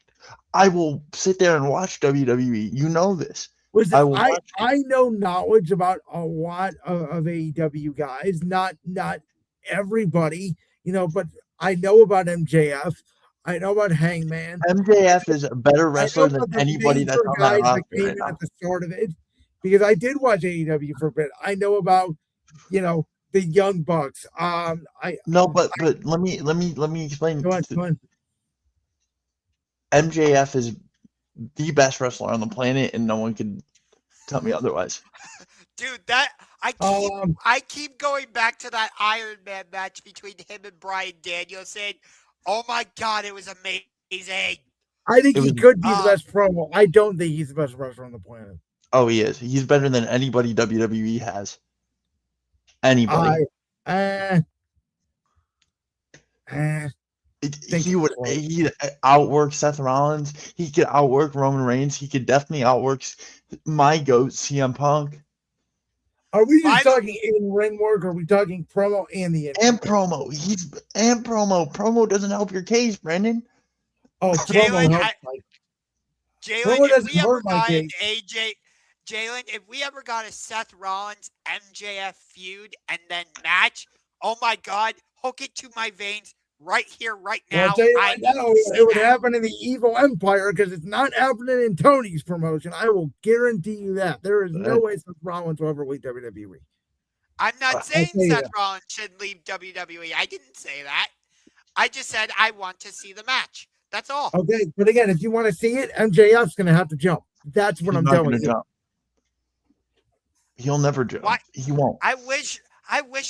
I will sit there and watch WWE. You know this. I know knowledge about a lot of AEW guys, not everybody, but I know about MJF. I know about Hangman. MJF is a better wrestler than anybody that's on that roster right now. At the start of it, because I did watch AEW for a bit. I know about, the Young Bucks. But let me explain. Go on. MJF is the best wrestler on the planet, and no one can tell me otherwise. Dude, I keep going back to that Iron Man match between him and Bryan Danielson. Oh my God, it was amazing. I think he could be the best promo. I don't think he's the best wrestler on the planet. Oh, he is. He's better than anybody WWE has. Anybody. He would he'd outwork Seth Rollins. He could outwork Roman Reigns. He could definitely outwork my GOAT, CM Punk. Are we just talking in-ring work, or are we talking promo and the in-ring? And promo. Promo doesn't help your case, Brendan. Oh, promo helps. Jalen, if we ever got an AJ, Jalen, if we ever got a Seth Rollins MJF feud and then match, oh my God, hook it to my veins right here, right now. I'll tell you right now, it would happen in the Evil Empire because it's not happening in Tony's promotion. I will guarantee you that. There is no way Seth Rollins will ever leave WWE. I'm not saying Seth Rollins should leave WWE. I didn't say that. I just said I want to see the match. That's all. Okay, but again, if you want to see it, MJF's going to have to jump. That's what I'm telling you. Jump. He'll never jump. Why? He won't. I wish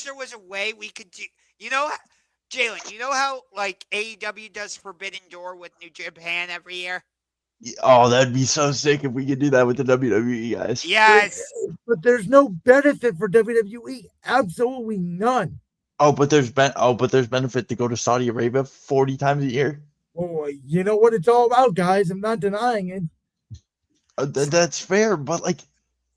there was a way we could do. You know, Jalen, you know how like AEW does Forbidden Door with New Japan every year? Oh, that'd be so sick if we could do that with the WWE guys. Yes. But there's no benefit for WWE. Absolutely none. But there's benefit to go to Saudi Arabia 40 times a year. Well, you know what it's all about, guys. I'm not denying it. That's fair, but like...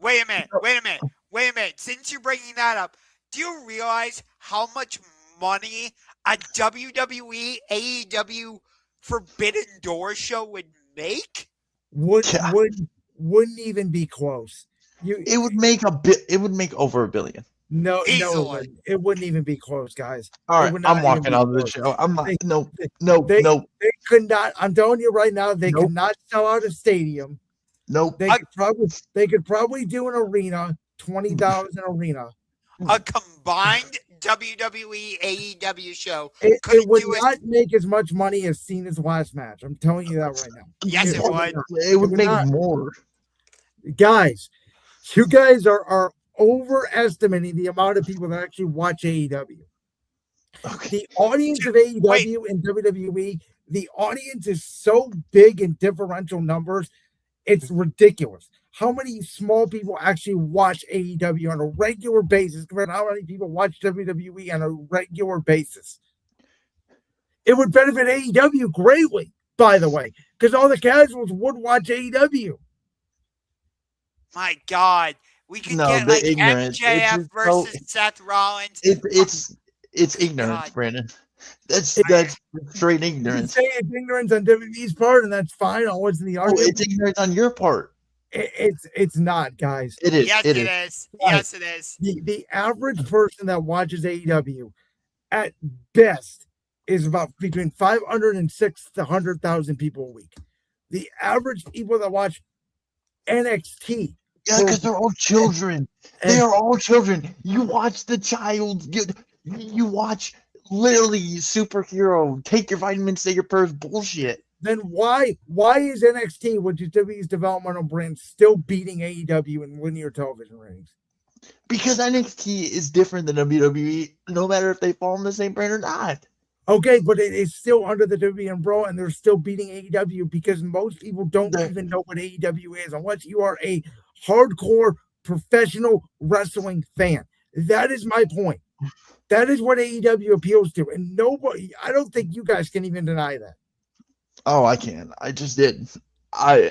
Wait a minute. Since you're bringing that up, do you realize how much money a WWE AEW Forbidden Door show would make? Wouldn't even be close. It would make over $1 billion. No, it wouldn't even be close, guys. All right, I'm walking out of the show. I'm not. No. They could not. I'm telling you right now, they could not sell out a stadium. Nope. They could probably do an arena, $20 an arena. A combined WWE AEW show. It would not make as much money as Cena's last match. I'm telling you that right now. Yes, it would. It would make more. Guys, you guys are overestimating the amount of people that actually watch AEW. Okay. The audience of AEW and WWE, the audience is so big in differential numbers, it's ridiculous. How many small people actually watch AEW on a regular basis compared to how many people watch WWE on a regular basis? It would benefit AEW greatly, by the way, because all the casuals would watch AEW. My God. We could get like MJF versus Seth Rollins. It's ignorance, Brandon. That's straight ignorance. You say it's ignorance on WWE's part, and that's fine. I wasn't the argument. It's ignorance on your part. It's not, guys. It is. Yes, it is. Yes, it is. The average person that watches AEW, at best, is about between 500 and 600,000 people a week. The average people that watch NXT. Yeah, because they're all children. They are all children. You watch the child. You watch literally superhero. Take your vitamins, say your prayers bullshit. Then why is NXT, which is WWE's developmental brand, still beating AEW in linear television ratings? Because NXT is different than WWE, no matter if they fall in the same brand or not. Okay, but it is still under the WWE umbrella, and they're still beating AEW because most people don't even know what AEW is unless you are a hardcore professional wrestling fan. That is my point. That is what AEW appeals to, and nobody. I don't think you guys can even deny that. Oh, I can. I just did. I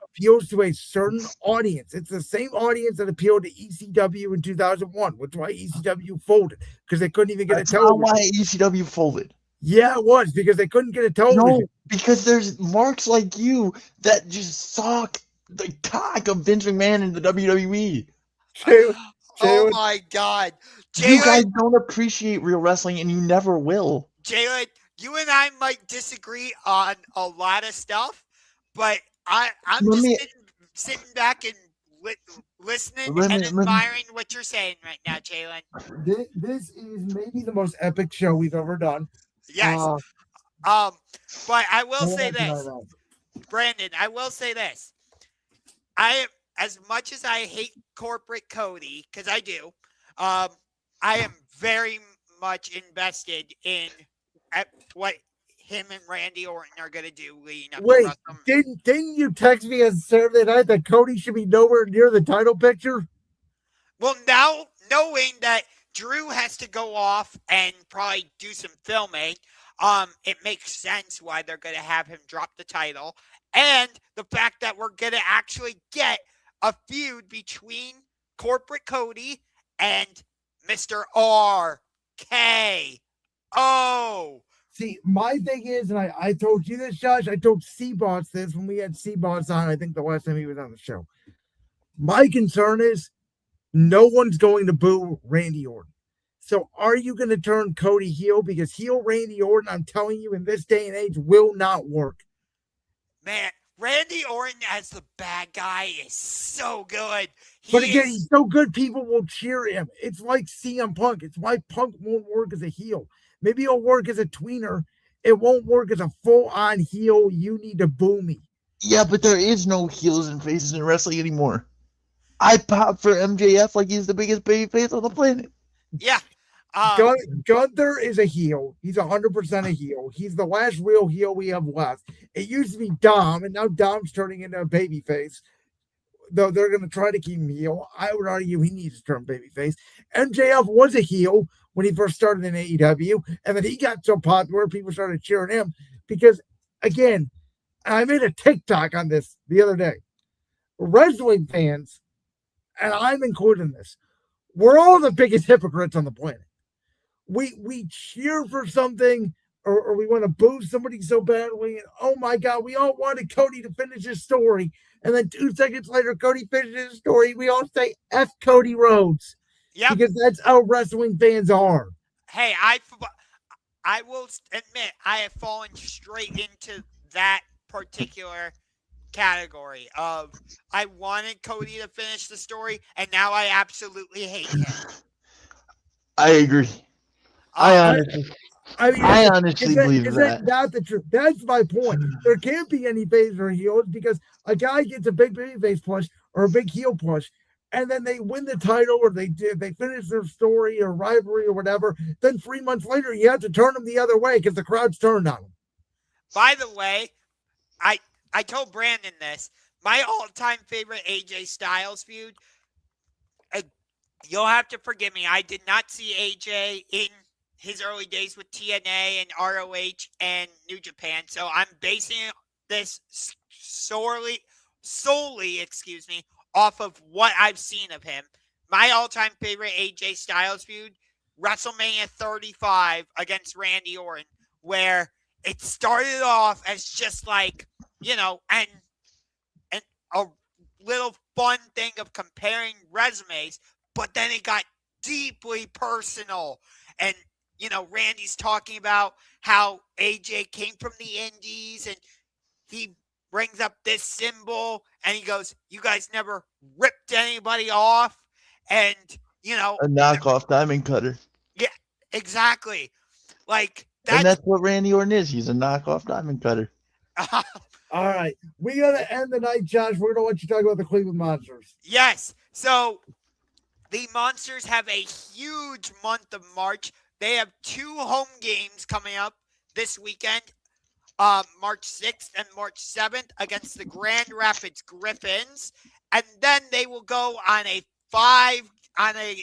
appeals to a certain audience. It's the same audience that appealed to ECW in 2001, which is why ECW folded, because they couldn't even get a television. That's not why ECW folded. Yeah, it was, because they couldn't get a television. No, because there's marks like you that just suck the cock of Vince McMahon in the WWE. Oh my God. You guys don't appreciate real wrestling, and you never will. Jalen, you and I might disagree on a lot of stuff, but I'm just sitting back and listening and admiring what you're saying right now, Jalen. This is maybe the most epic show we've ever done. Yes. But I will say this, Brandon. I will say this. As much as I hate corporate Cody, because I do, I am very much invested in what him and Randy Orton are going to do leading up. Wait, didn't you text me on Saturday night that Cody should be nowhere near the title picture? Well, now knowing that Drew has to go off and probably do some filming. It makes sense why they're going to have him drop the title. And the fact that we're going to actually get a feud between Corporate Cody and Mr. RKO. See, my thing is, and I told you this, Josh, I told Seaboss this when we had Seaboss on, I think the last time he was on the show. My concern is no one's going to boo Randy Orton. So are you going to turn Cody heel? Because heel Randy Orton, I'm telling you, in this day and age, will not work. Man, Randy Orton as the bad guy is so good. But again, he's so good, people will cheer him. It's like CM Punk. It's why Punk won't work as a heel. Maybe he'll work as a tweener. It won't work as a full-on heel. You need to boo me. Yeah, but there is no heels and faces in wrestling anymore. I pop for MJF like he's the biggest babyface on the planet. Yeah. Gunther is a heel. He's 100% a heel. He's the last real heel we have left. It used to be Dom, and now Dom's turning into a babyface. Though they're going to try to keep him heel. I would argue he needs to turn babyface. MJF was a heel when he first started in AEW, and then he got so popular, people started cheering him. Because, again, I made a TikTok on this the other day. Wrestling fans, and I'm included in this, we're all the biggest hypocrites on the planet. We cheer for something, or we want to boo somebody so badly, and oh my God, we all wanted Cody to finish his story. And then 2 seconds later, Cody finishes his story. We all say F Cody Rhodes. Yep. Because that's how wrestling fans are. Hey, I will admit I have fallen straight into that particular category of I wanted Cody to finish the story, and now I absolutely hate him. I agree. I honestly believe isn't that. Not the truth. That's my point. There can't be any face or heels because a guy gets a big babyface push or a big heel push, and then they win the title or they finish their story or rivalry or whatever. Then 3 months later, you have to turn them the other way because the crowd's turned on them. By the way, I told Brandon this. My all-time favorite AJ Styles feud. You'll have to forgive me. I did not see AJ in his early days with TNA and ROH and New Japan. So I'm basing this solely, off of what I've seen of him. My all-time favorite AJ Styles feud, WrestleMania 35 against Randy Orton, where it started off as just like, and a little fun thing of comparing resumes, but then it got deeply personal. And Randy's talking about how AJ came from the Indies and he brings up this symbol and he goes, you guys never ripped anybody off. And, a knockoff diamond cutter. Yeah, exactly. And that's what Randy Orton is. He's a knockoff diamond cutter. All right. We got to end the night, Josh. We're going to let you talk about the Cleveland Monsters. Yes. So the Monsters have a huge month of March. They have 2 home games coming up this weekend, March 6th and March 7th against the Grand Rapids Griffins. And then they will go on an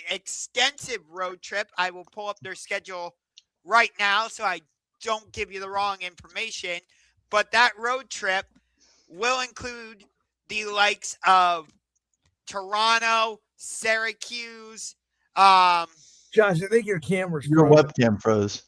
extensive road trip. I will pull up their schedule right now so I don't give you the wrong information. But that road trip will include the likes of Toronto, Syracuse. Josh, I think your camera's Your frozen. webcam froze.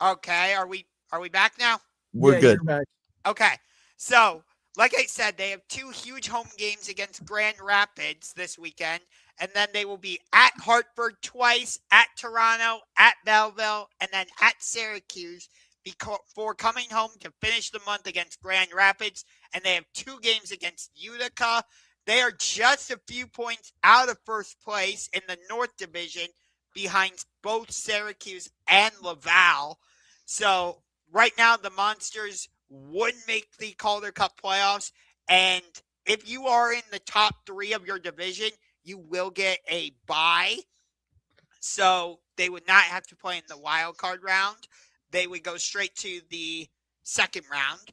Okay, are we back now? We're good. You're back. Okay, so like I said, they have 2 huge home games against Grand Rapids this weekend, and then they will be at Hartford twice, at Toronto, at Belleville, and then at Syracuse before coming home to finish the month against Grand Rapids, and they have 2 games against Utica. They are just a few points out of first place in the North Division behind both Syracuse and Laval. So right now the Monsters would make the Calder Cup playoffs. And if you are in the top 3 of your division, you will get a bye. So they would not have to play in the wild card round. They would go straight to the second round.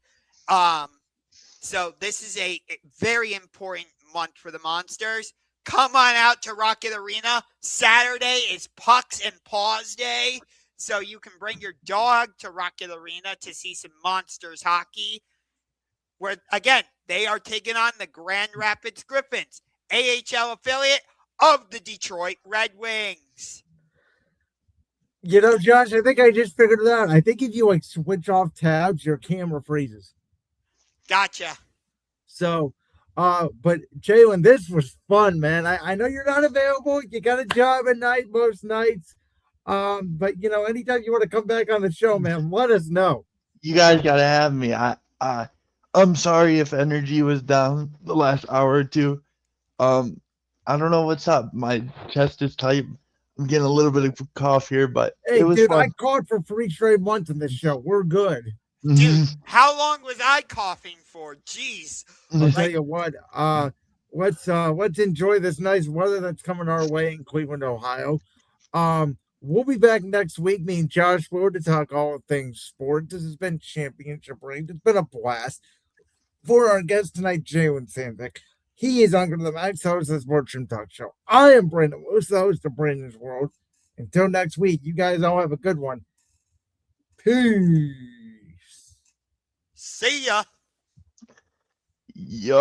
So this is a very important month for the Monsters come on out to Rocket Arena. Saturday is Pucks and Paws Day, so you can bring your dog to Rocket Arena to see some Monsters hockey, where, again, they are taking on the Grand Rapids Griffins, AHL affiliate of the Detroit Red Wings. You know, Josh, I think I just figured it out. I think if you switch off tabs, your camera freezes. Gotcha. So, but Jalen, this was fun, man. I know you're not available. You got a job at night most nights. But anytime you want to come back on the show, man, let us know. You guys gotta have me. I'm sorry if energy was down the last hour or two. I don't know what's up. My chest is tight. I'm getting a little bit of a cough here, but Hey, it was dude, fun. I called for 3 straight months in this show. We're good. Dude, how long was I coughing for? Jeez. I'll tell you what. Let's enjoy this nice weather that's coming our way in Cleveland, Ohio. We'll be back next week. Me and Josh Ford to talk all things sports. This has been Championship Range. It's been a blast. For our guest tonight, Jalen Sandvik. He is Ungar the Max, host of the Sports Room Talk Show. I am Brandon Lewis, the host of Brandon's World. Until next week, you guys all have a good one. Peace. See ya. Yeah.